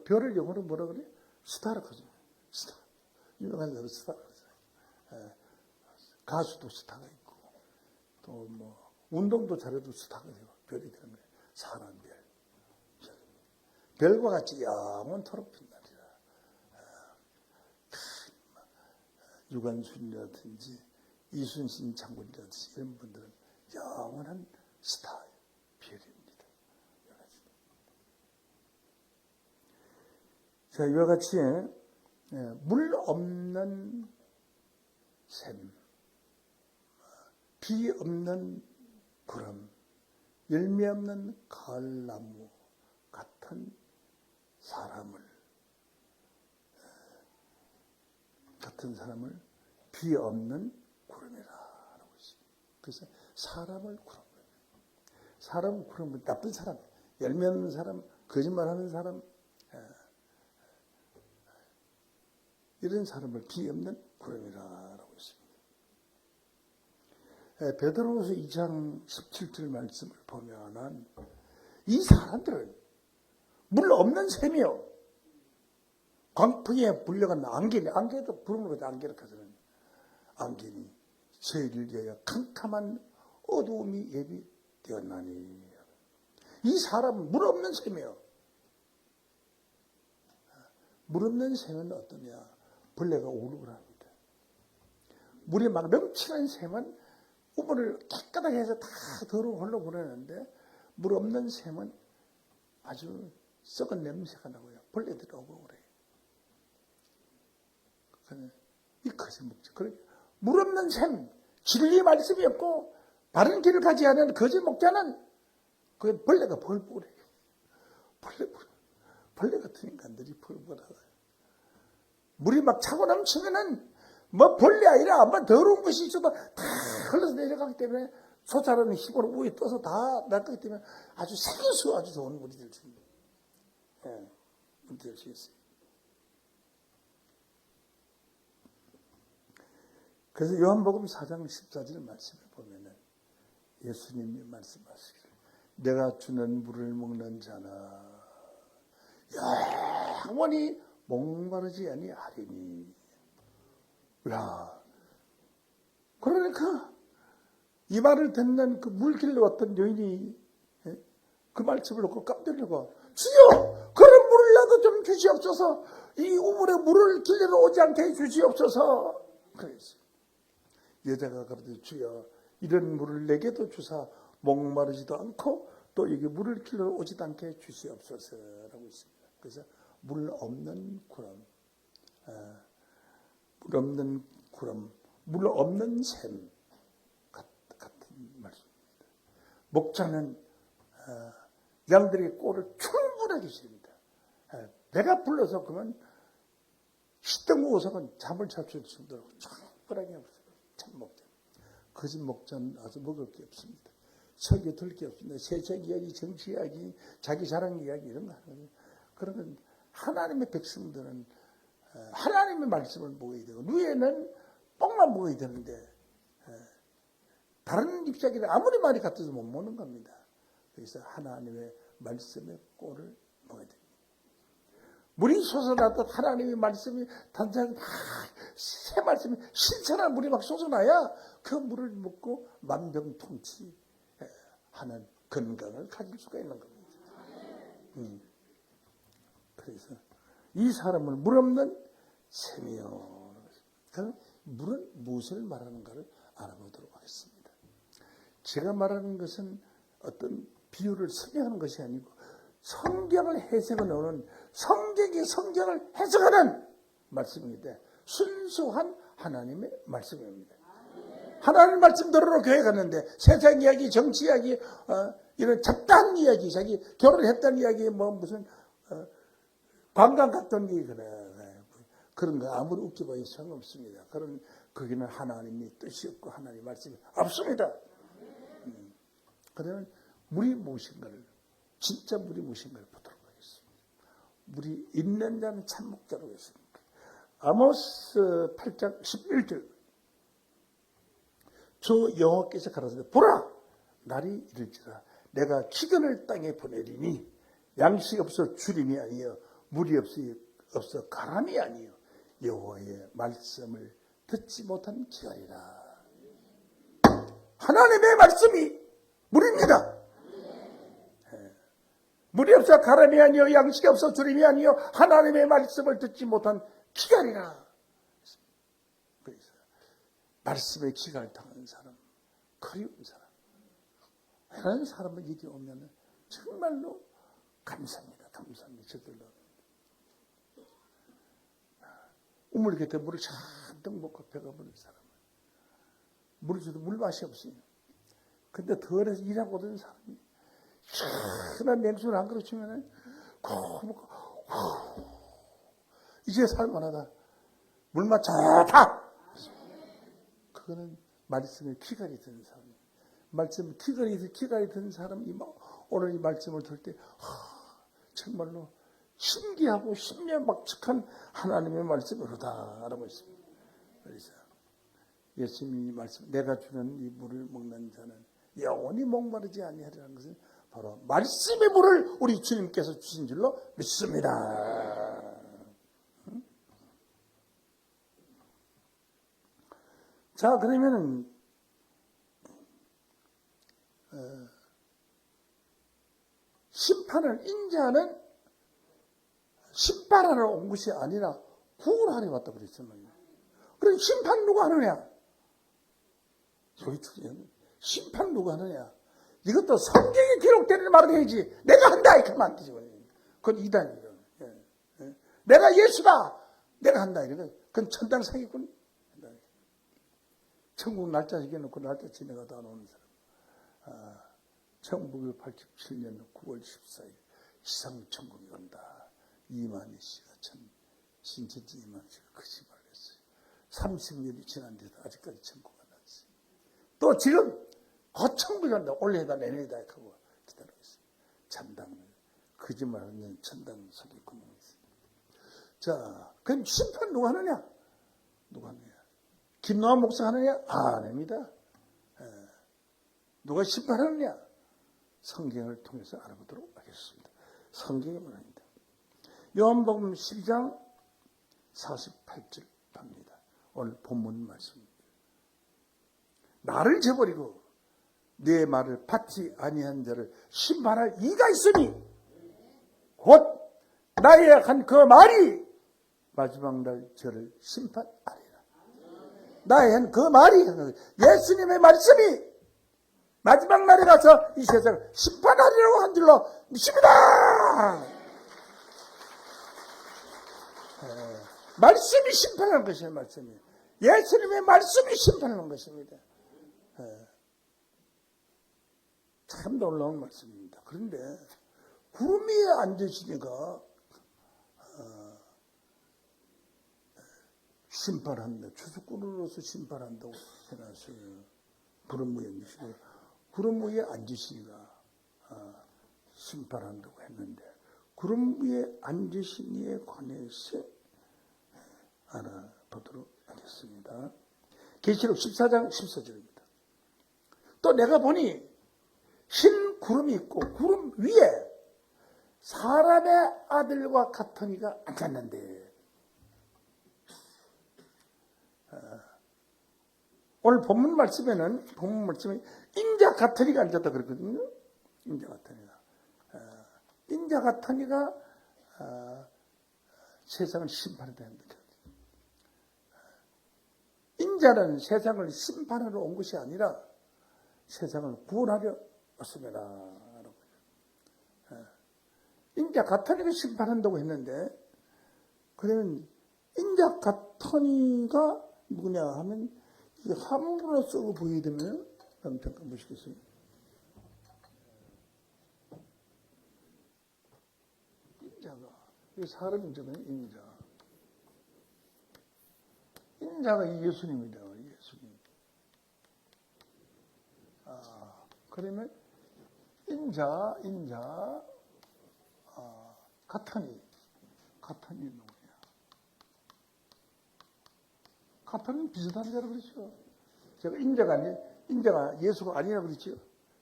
별을 영어로 뭐라 그래? 스타라고 하죠. 스타. 유명한 사람 스타라고 하죠. 가수도 스타가 있고 또 뭐 운동도 잘해도 스타가 되고 별이 되는 거예요. 사람 별. 별과 같이 영원토록 빛나리라. 유관순이라든지 이순신 장군이라든지 이런 분들은 영원한 스타예요. 별입니다. 자, 이와 같이 물 없는 샘, 비 없는 구름, 열매 없는 가을나무 같은 사람을 비 없는 구름이라고 있습니다. 그래서 사람을 구름으로, 사람을 구름으로, 나쁜 사람, 열매 없는 사람, 거짓말하는 사람, 이런 사람을 비 없는 구름이라고 했습니다. 베드로후서 2장 17절 말씀을 보면은 이 사람들은 물 없는 샘이요. 광풍에 불려간 안개도 부름으로 안개를 가져는 안개니 저희를 위하여 캄캄한 어두움이 예비되었나니. 이 사람은 물 없는 샘이요. 물 없는 샘은 어떠냐? 벌레가 오르고 합니다. 물이 막 넘치는 샘은 우물을 깨끗하게 해서 다 더러워 흘러보내는데 물 없는 샘은 아주 썩은 냄새가 나고요. 벌레들이 오고 그래요. 이 거짓 목자. 물 없는 샘, 진리 말씀이 없고 바른 길을 가지 않은 거짓 목자는 그 벌레가 벌벌해요. 벌레 같은 인간들이 벌벌하고요. 물이 막 차고 넘치면은 뭐 벌레 아니라 뭐 더러운 것이 있어도 다 흘러서 내려가기 때문에 소자라는 힘으로 위에 떠서 다 날거기 때문에 아주 생수 아주 좋은 물이 될 수 있습니다. 예, 물이 될 수 있어요. 그래서 요한복음 4장 14절 말씀에 보면은 예수님이 말씀하시기를 내가 주는 물을 먹는 자나 영원히 목마르지 아니하리니. 야, 그러니까 이 말을 듣는 그 물길로 왔던 여인이 그 말씀을 놓고 깜짝이고 주여 그런 물을 나도 좀 주시옵소서. 이 우물에 물을 길러 오지 않게 해 주시옵소서. 그랬어요. 여자가 그러더니 주여 이런 물을 내게도 주사 목마르지도 않고 또 여기 물을 길러 오지도 않게 해 주시옵소서라고 있습니다. 그래서 물 없는 구름, 물 없는 샘 같은 말씀입니다. 목자는 양들의 꼴을 충분하게 줍니다. 배가 불러서 그러면 시덩 오석은 잠을 잘 수 있도록 충분하게 없어요. 참 목자. 거짓 목자는 아주 먹을 게 없습니다. 설교 들을 게 없습니다. 세상 이야기, 정치 이야기, 자기 자랑 이야기 이런 거 하는 그러면 하나님의 백성들은 하나님의 말씀을 먹어야 되고 누에는 뻥만 먹어야 되는데 다른 잎사귀를 아무리 많이 갖다도 못 먹는 겁니다. 그래서 하나님의 말씀의 꼴을 먹어야 됩니다. 물이 솟아나듯 하나님의 말씀이 단장 새 말씀이 신선한 물이 막 솟아나야 그 물을 먹고 만병통치 하는 건강을 가질 수가 있는 겁니다. 그래서 이 사람은 물 없는 샘이요. 그럼 물은 무엇을 말하는가를 알아보도록 하겠습니다. 제가 말하는 것은 어떤 비유를 설명하는 것이 아니고 성경을 해석해 놓는 성경이 성경을 해석하는 말씀인데 순수한 하나님의 말씀입니다. 하나님 말씀대로 교회 갔는데 세상 이야기, 정치 이야기, 이런 잡다한 이야기, 자기 결혼했다는 이야기, 뭐 무슨 관광 갔던 게 그런 거 아무리 웃겨봐야 소용없습니다. 거기는 하나님의 뜻이 없고 하나님의 말씀이 없습니다. 그러면 물이 무엇인가를 진짜 물이 무엇인가를 보도록 하겠습니다. 물이 있는 자는 참 목자라고 했습니다. 아모스 8장 11절 주 여호와께서 가라사대 보라 날이 이를지라 내가 기근을 땅에 보내리니 양식 없어 주림이 아니여 물이 없어 가람이 아니여 여호와의 말씀을 듣지 못한 기아리라. 하나님의 말씀이 물입니다. 물이 없어 가람이 아니여 양식이 없어 주림이 아니여 하나님의 말씀을 듣지 못한 기갈이라. 그래서 말씀에 기갈 당한 사람, 그리운 사람, 이런 사람을 여기 오면 정말로 감사합니다. 감사합니다. 저들로 우물 곁에 물을 잔뜩 먹고 배가 부른 사람은 물을 줘도 물맛이 없어요. 근데 덜에서 일하고 오던 사람이 시원한 냉수를 한 그릇 주면은 이제 살만하다. 물맛 좋다. 그거는 말씀에 기갈이 드는 사람. 말씀 기갈이 드는 사람이 오늘 이 말씀을 들을 때 정말로 신기하고 신념박측한 하나님의 말씀으로다라고 했습니다. 그래서 예수님이 말씀, 내가 주는 이 물을 먹는 자는 영원히 목마르지 아니하리라는 것은 바로 말씀의 물을 우리 주님께서 주신 줄로 믿습니다. 자, 그러면은 심판을 인자는 심판하러 온 것이 아니라 구원하러 왔다고 그랬잖아요. 그럼 심판 누가 하느냐? 여기 중요한 심판 누가 하느냐? 이것도 성경에 기록되는 말을 해야지 내가 한다 이렇게 하면 안 되죠. 그건 이단이죠. 내가 예수다! 내가 한다. 이러면 그건 천당 사기꾼. 천국 날짜 정해놓고 날짜 지내가다 오는 사람. 1987년 9월 14일 시상천국이 온다. 이만희 씨가 신천지 이만희 씨가 거짓말을 했어요. 30년이 지난데도 아직까지 천국 안 왔어요. 또 지금 천국이 온다. 올해다 내년이다 하고 기다리고 있어요. 참담을 거짓말하는 천당 사기꾼이 있어요. 자, 그럼 심판 누가 하느냐? 누가 하느냐? 김노한 목사 하느냐? 안 합니다. 누가 심판하느냐? 성경을 통해서 알아보도록 하겠습니다. 성경이 말합니다. 요한복음 12장 48절 갑니다. 오늘 본문 말씀입니다. 나를 저버리고 내 말을 받지 아니한 자를 심판할 이가 있으니 곧 나의 한 그 말이 마지막 날 저를 심판하리라. 나의 한 그 말이 예수님의 말씀이 마지막 날에 가서 이 세상을 심판하리라고 한 줄로 믿습니다. 말씀이 심판하는 것이에요. 말씀이. 예수님의 말씀이 심판하는 것입니다. 참 놀라운 말씀입니다. 그런데 구름 위에 앉으시니까 심판한다. 추수꾼으로서 심판한다고 해놨어요. 구름 위에 앉으시고 구름 위에 앉으시니까 심판한다고 했는데 구름 위에 앉으신 이에 관해서 알아보도록 하겠습니다. 계시록 14장 14절입니다. 또 내가 보니 흰 구름이 있고 구름 위에 사람의 아들과 같은 이가 앉았는데 오늘 본문 말씀에 인자 같은 이가 앉았다 그랬거든요. 인자 같은 이가. 인자 같은 이가 세상을 심판하다 합니다. 인자는 세상을 심판하러 온 것이 아니라 세상을 구원하려 왔습니다. 인자 같은 이가 심판한다고 했는데 그러면 인자 같은 이가 누구냐 하면 함부로 쓰고 보이게 되면 한번 잠깐 보시겠어요? 인자가 이 사람 인자는 인자가 예수님이다. 예수님. 그러면 인자 같으니 누구냐? 같으니 비슷한 자라 그랬죠. 제가 인자가 예수가 아니라 그랬죠.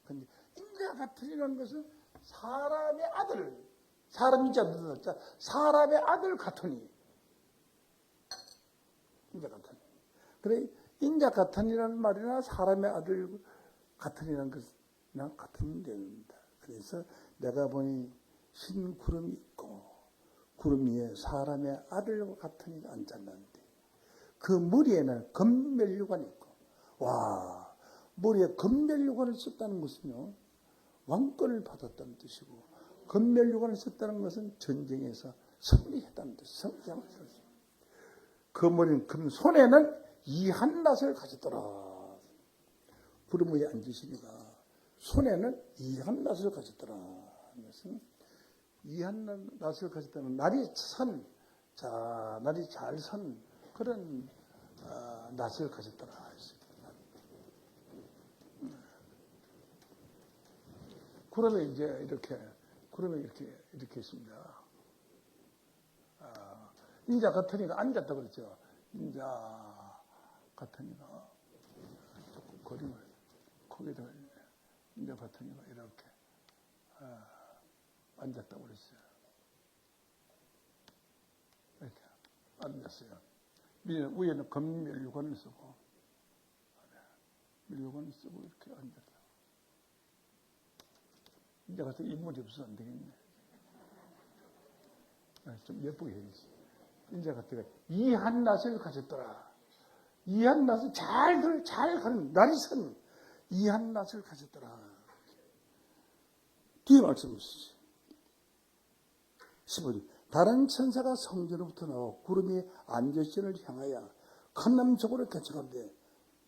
근데 인자 같으니라는 것은 사람의 아들, 사람 인자 묻었자 사람의 아들 같으니 인자 같으니. 그래 인자 같으니라는 말이나 사람의 아들 같으니라는 것이나 같은 내용입니다. 그래서 내가 보니 흰 구름이 있고 구름 위에 사람의 아들과 같은 이가 앉았는데 그 머리에는 금면류관이 있고 와 머리에 금면류관을 썼다는 것은요 왕권을 받았다는 뜻이고 금면류관을 썼다는 것은 전쟁에서 승리했다는 뜻. 성장을 썼습니다. 그 머리는 금 손에는 이한낫을 가졌더라. 구름 위에 앉으시니까 손에는 이한낫을 가졌더라. 그것은 이한낫을 가졌다는 날이 잘 선 그런 낫을 가졌더라 했습니다. 구름에 이제 이렇게 있습니다. 인자 같으니가 앉았다 그랬죠. 인자 같으니가 조금 거림을 거기다 인자 같으니가 이렇게 앉았다고 그랬어요. 이렇게 앉았어요. 위에는 금면류관을 쓰고 면류관을 쓰고 이렇게 앉았다. 인자 같은 인물이 없어서 안 되겠네. 좀 예쁘게 해야지. 인자 같은 이한낫을 가졌더라. 이한낫을 잘 가는 날이 선 이한낫을 가졌더라. 뒤에 말씀을 쓰지. 15절. 다른 천사가 성전으로부터 나와 구름이 안전신을 향하여 큰 남쪽으로 개척한대.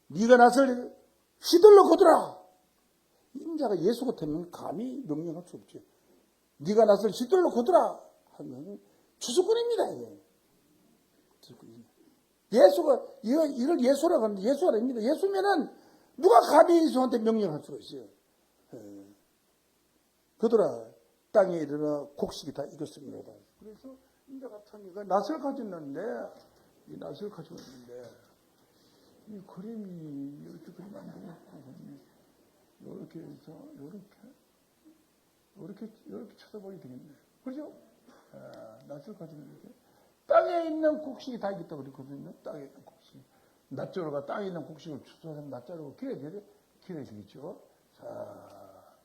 네가 낯을 휘둘러 거두라. 인자가 예수 같으면 감히 명령할 수 없지. 네가 낯을 휘둘러 거두라 하면 추수꾼입니다. 이게. 예수가 이걸 예수라고 하는데 예수가 아닙니다. 예수면은 누가 감히 예수한테 명령할 수가 있어요. 그들아 땅에 이르러 곡식이 다 익었습니다. 그래서 인자 같은 이가 낯을 가졌는데 이 낯을 가지고 있는데 이 그림이 이렇게 그림 안 되고 이렇게 해서 이렇게 쳐다보게 되겠네. 그죠? 낯을 가지고 있는데 땅에 있는 곡식이 다 익었다고 그랬거든요. 땅에 있는 곡식. 낯자루가 땅에 있는 곡식을 추수하면 낯자루가 길어야 되겠죠. 자,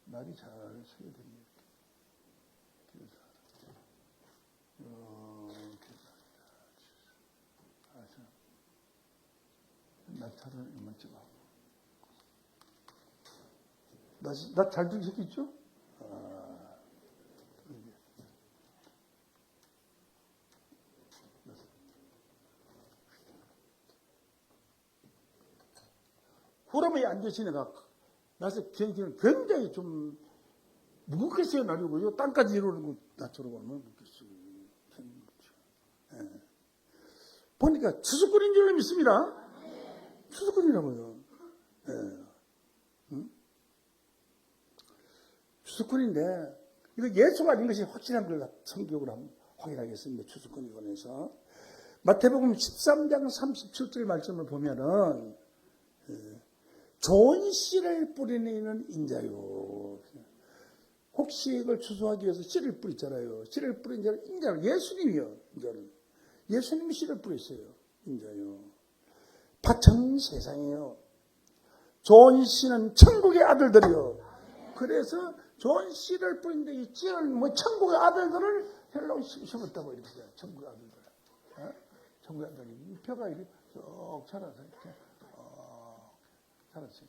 날이 잘 서야 됩니다. 이렇게 낯자루를 한번 찍어. 낯 잘 들으셨겠죠? 구름에 앉으시니까 낯을 굉장히 좀 무겁겠어요. 날이고요. 땅까지 이루는 거 낯으로 보면 무겁겠어요. 예. 보니까 추수꾼인 줄로 믿습니다. 추수꾼이라고요. 예. 응? 추수꾼인데 이거 예수가 아닌 것이 확실한 걸 성경으로 한번 확인하겠습니다. 추수꾼에 관해서 마태복음 13장 37절 말씀을 보면은 좋은 씨를 뿌리는 인자요. 곡식을 추수하기 위해서 씨를 뿌리잖아요. 씨를 뿌린 자는 인자로 예수님이요. 인자는 예수님이 씨를 뿌렸어요. 인자요. 밭은 세상이요. 좋은 씨는 천국의 아들들이요. 그래서 좋은 씨를 뿌린데 이 씨는 뭐 천국의 아들들을 헬로 심었다고 이렇게 돼요. 천국의 아들들. 천국의 아들이 이 벼가 이렇게 쭉 자라서 이렇게 자라서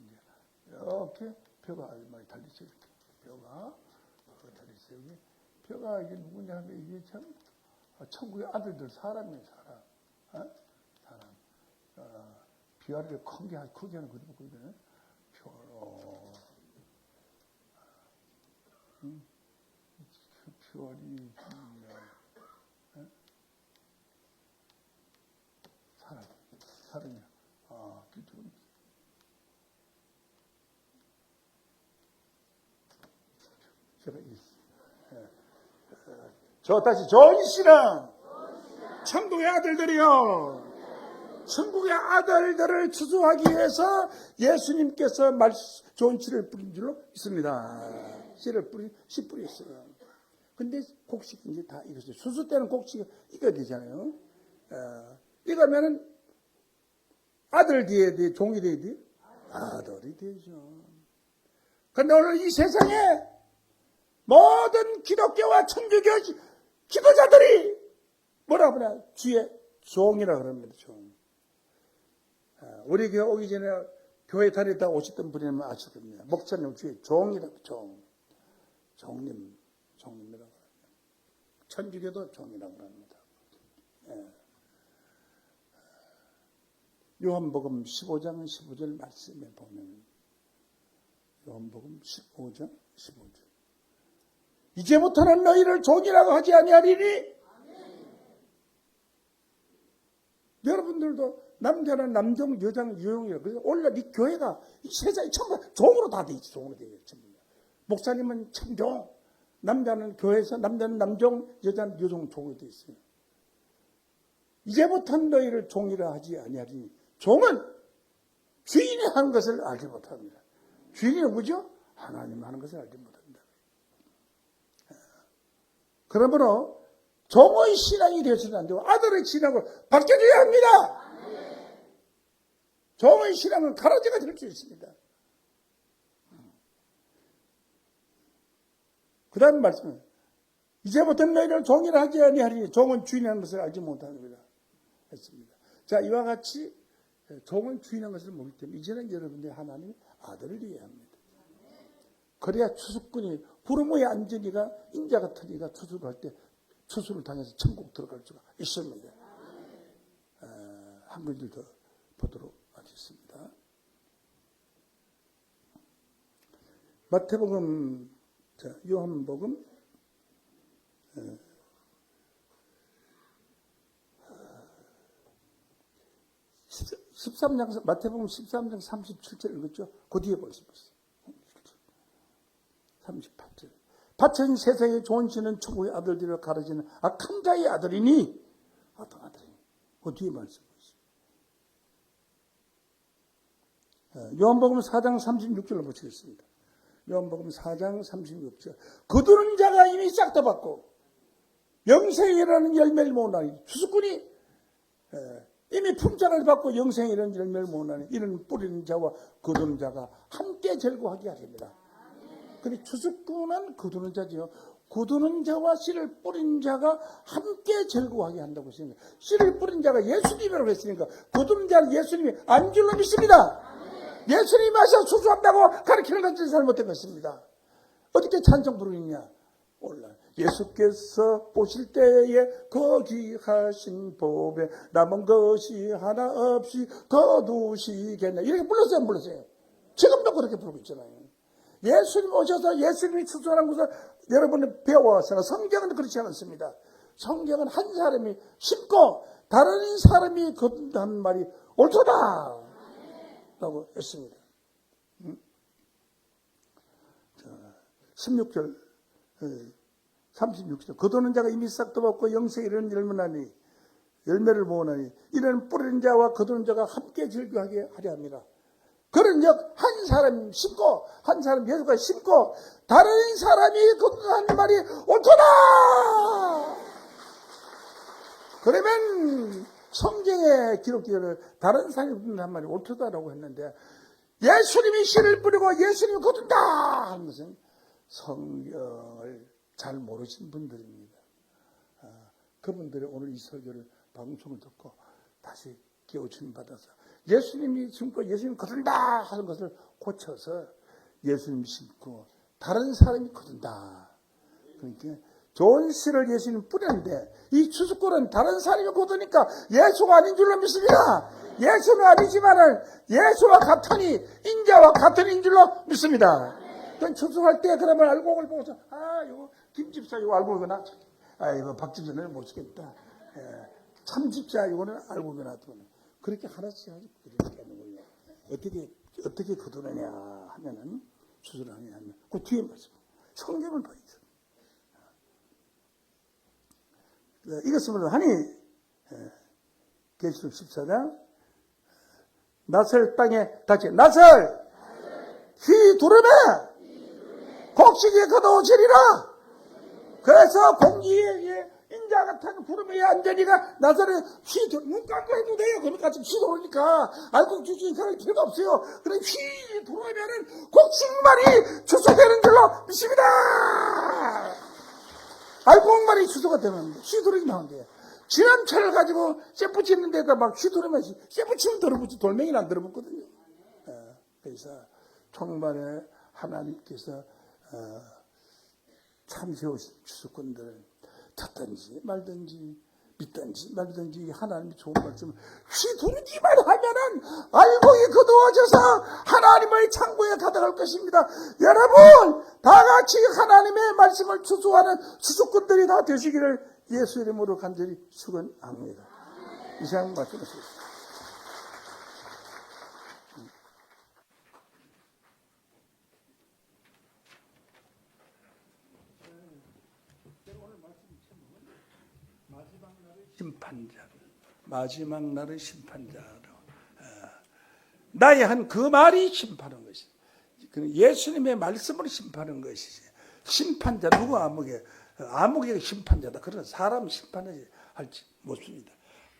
이렇게 벼가 많이 달리죠. 이렇게 벼가 달리죠. 벼가 이게 누구냐 하면 이게 참 천국의 아들들 사람이에요. 사람. 비아리를 크게 하는 그림 보거든요. 별이 사람이야. 저 다시 좋은 씨랑 천국의 아들들이요. 천국의 아들들을 추수하기 위해서 예수님께서 좋은 씨를 뿌린 줄로 있습니다. 씨 뿌렸어요. 근데 곡식이 이제 다 익었어요. 수수 때는 곡식이 익어야 되잖아요. 익으면은 아들 뒤에 종이 돼야 돼? 아들이 되죠. 근데 오늘 이 세상에 모든 기독교와 천주교 기도자들이 뭐라 그래? 주의 종이라 그럽니다. 종. 우리 교회 오기 전에 교회 다니다가 오셨던 분이면 아실 겁니다. 목사님 주의 종이라고 종님이라고 합니다. 천주교도 종이라고 합니다. 요한복음 15장 15절 말씀에 보면 요한복음 15장 15절 이제부터는 너희를 종이라고 하지 아니하리니 여러분들도 남자는 남종, 여자는 여종이라고. 그래서 원래 이 교회가 이 세상이 전부 종으로 다 돼 있지. 종으로 돼 있지. 목사님은 참종, 남자는 교회에서 남자는 남종, 여자는 여종 종으로 돼 있어요. 이제부터는 너희를 종이라 하지 아니하리니 종은 주인이 하는 것을 알지 못합니다. 주인이 누구죠? 하나님 하는 것을 알지 못합니다. 그러므로 종의 신앙이 되어서는 안 되고 아들의 신앙으로 바뀌어줘야 합니다. 종의 신앙은 가라지가 될 수 있습니다. 그 다음 말씀은 이제부터는 너희를 종이라 하지 아니하리니 종은 주인이라는 것을 알지 못합니다. 했습니다. 자, 이와 같이 종은 주인이라는 것을 모르기 때문에 이제는 여러분들이 하나님의 아들을 이해합니다. 그래야 추수꾼이 부르모의 안전이가 인자 같은 이가 추수할 때 추수를 당해서 천국 들어갈 수가 있습니다. 한 군절 더 보도록 하겠습니다. 마태복음, 요한복음 13장, 마태복음 13장 37절 읽었죠? 그 뒤에 보십시오. 38절. 바쳐진 세상에 좋은 신은 천국의 아들들을 가르치는 악한 자의 아들이니, 어떤 아들이니? 그 뒤에 말씀 보십시오. 요한복음 4장 36절로 보시겠습니다. 요한복음 4장 36절. 거두는 자가 이미 싹 다 받고 영생이라는 열매를 모으나니, 추수꾼이 이미 품장을 받고 영생이라는 열매를 모으나니 이는 뿌리는 자와 거두는 자가 함께 절구하게 하십니다. 근데 추수꾼은 거두는 자지요. 거두는 자와 씨를 뿌린 자가 함께 절구하게 한다고 했으니까, 씨를 뿌린 자가 예수님이라고 했으니까 거두는 자는 예수님이 아닌 줄로 믿습니다. 예수님이 마셔 추수한다고 가르치는 것은 잘못된 것입니다. 어떻게 찬송 부르느냐? 몰라. 예수께서 오실 때에 거기 하신 법에 남은 것이 하나 없이 거두시겠나, 이렇게 불렀어요, 안 불렀어요? 지금도 그렇게 부르고 있잖아요. 예수님 오셔서 예수님이 추수하는 것을 여러분이 배워왔으나 성경은 그렇지 않습니다. 성경은 한 사람이 심고 다른 사람이 거둔다는 말이 옳도다 라고 했습니다. 16절 36절. 거두는 자가 이미 싹도 받고 영생에 이르는 열매를 모으나니 이는 뿌리는 자와 거두는 자가 함께 즐거하게 하려 합니다. 그런즉 한 사람 심고 한 사람 예수가 심고 다른 사람이 거둔다는 말이 옳도다. 그러면 성경에 기록되어 다른 사람이 거둔다는 말이 옳도다라고 했는데, 예수님이 씨를 뿌리고 예수님이 거둔다 하는 것은 성경을 잘 모르신 분들입니다. 그분들이 오늘 이 설교를 방송을 듣고 다시 깨우침 받아서 예수님이 심고 예수님이 거둔다 하는 것을 고쳐서 예수님이 심고 다른 사람이 거둔다. 그러니까 좋은 씨를 예수님이 뿌렸는데 이 추수꾼은 다른 사람이 거두니까 예수가 아닌 줄로 믿습니다. 예수는 아니지만은 예수와 같으니 인자와 같은 인 줄로 믿습니다. 그건 추수할 때 그러면 알곡을 보고서 이거 김집사 이거 알곡이나, 이거 박집사는 못 쓰겠다. 참집사 이거는 알곡이나, 그렇게 하나씩 그렇게 하는 거예요. 어떻게 거두느냐 하면은, 추수를 하느냐 하면 그 뒤에 말씀, 성경을 봐야 돼. 이것을 하니 계시록 14장 낯을 땅에 닿지, 낯을 휘 두르매 곡식에 거두어지리라. 그래서 공기에 인자 같은 구름의 안전이가 나사렛 눈 감고 해도 돼요. 그러면 같이 휘 도르니까 알곡 주주인 그럴 필요가 없어요. 그래 휘 도르면은 곡식만이 추수되는 줄로 믿습니다. 알곡만이 추수가 되면 휘 도르기 나온대요. 지난철을 가지고 쇠 붙이는 데다 막 휘 도르면서 쇠 붙이면 들어붙지 돌멩이는 안 들어붙거든요. 그래서 총반에 하나님께서 참세우신 추수꾼들 듣든지 말든지 믿든지 말든지 하나님이 좋은 말씀을 휘두르기만 하면은 알곡이 거두어져서 하나님의 창고에 가득할 것입니다. 여러분 다 같이 하나님의 말씀을 추수하는 추수꾼들이 다 되시기를 예수 이름으로 간절히 축원합니다. 이상 말씀하시겠습니다. 마지막 날의 심판자로 나의 한 그 말이 심판한 것이지. 예수님의 말씀으로 심판한 것이지. 심판자 누구 아무개가 심판자다. 그런 사람 심판하지 할지 못습니다.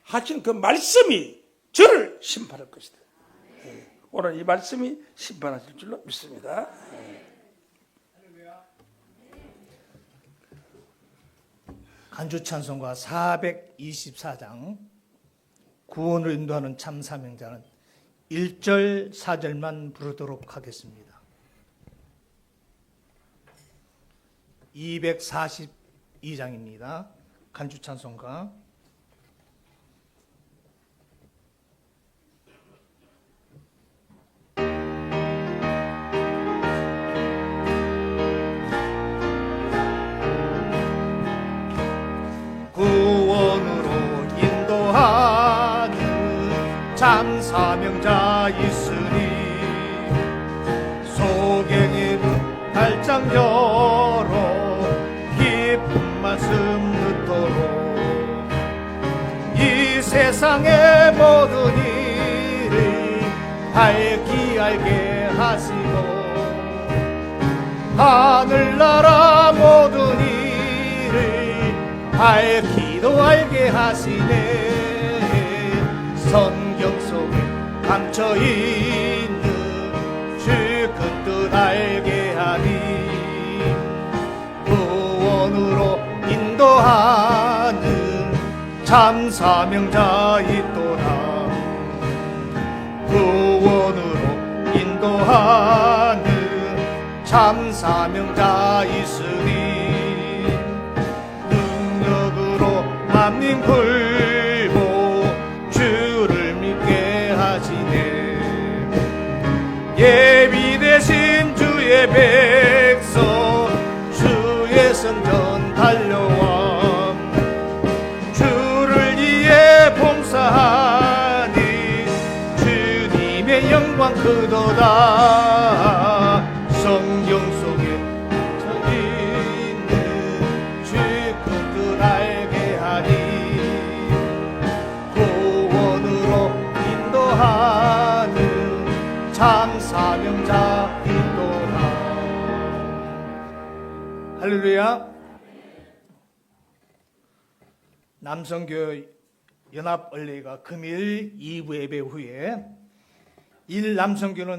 하신 그 말씀이 저를 심판할 것이다. 오늘 이 말씀이 심판하실 줄로 믿습니다. 간주 찬송가 424장 구원을 인도하는 참 사명자는 1절 4절만 부르도록 하겠습니다. 242장입니다. 간주 찬송가. 구원으로 인도하는 참 사명자 있으니 소경의 문 활짝 열어 깊은 말씀 듣도록 이 세상의 모든 일을 밝히 알게 하시고 하늘나라 모든 일을 밝히도 알게 하시네. 성경 속에 감춰있는 주 큰 뜻 알게 하니 구원으로 인도하는 참 사명자 있도다. 구원으로 인도하는 참 사명자 있으니 능력으로 만민 굴보 주를 믿게 하시네. 예비되신 주의 백성 주의 성전 달려와 주를 위해 봉사하니 주님의 영광 크도다. 성경 속에 있는 주 큰 뜻 알게 하니 구원으로 인도하는 참 사명자 있도다. 할렐루야. 남성교회 연합 언례가 금일 2부 예배 후에 1 남성교는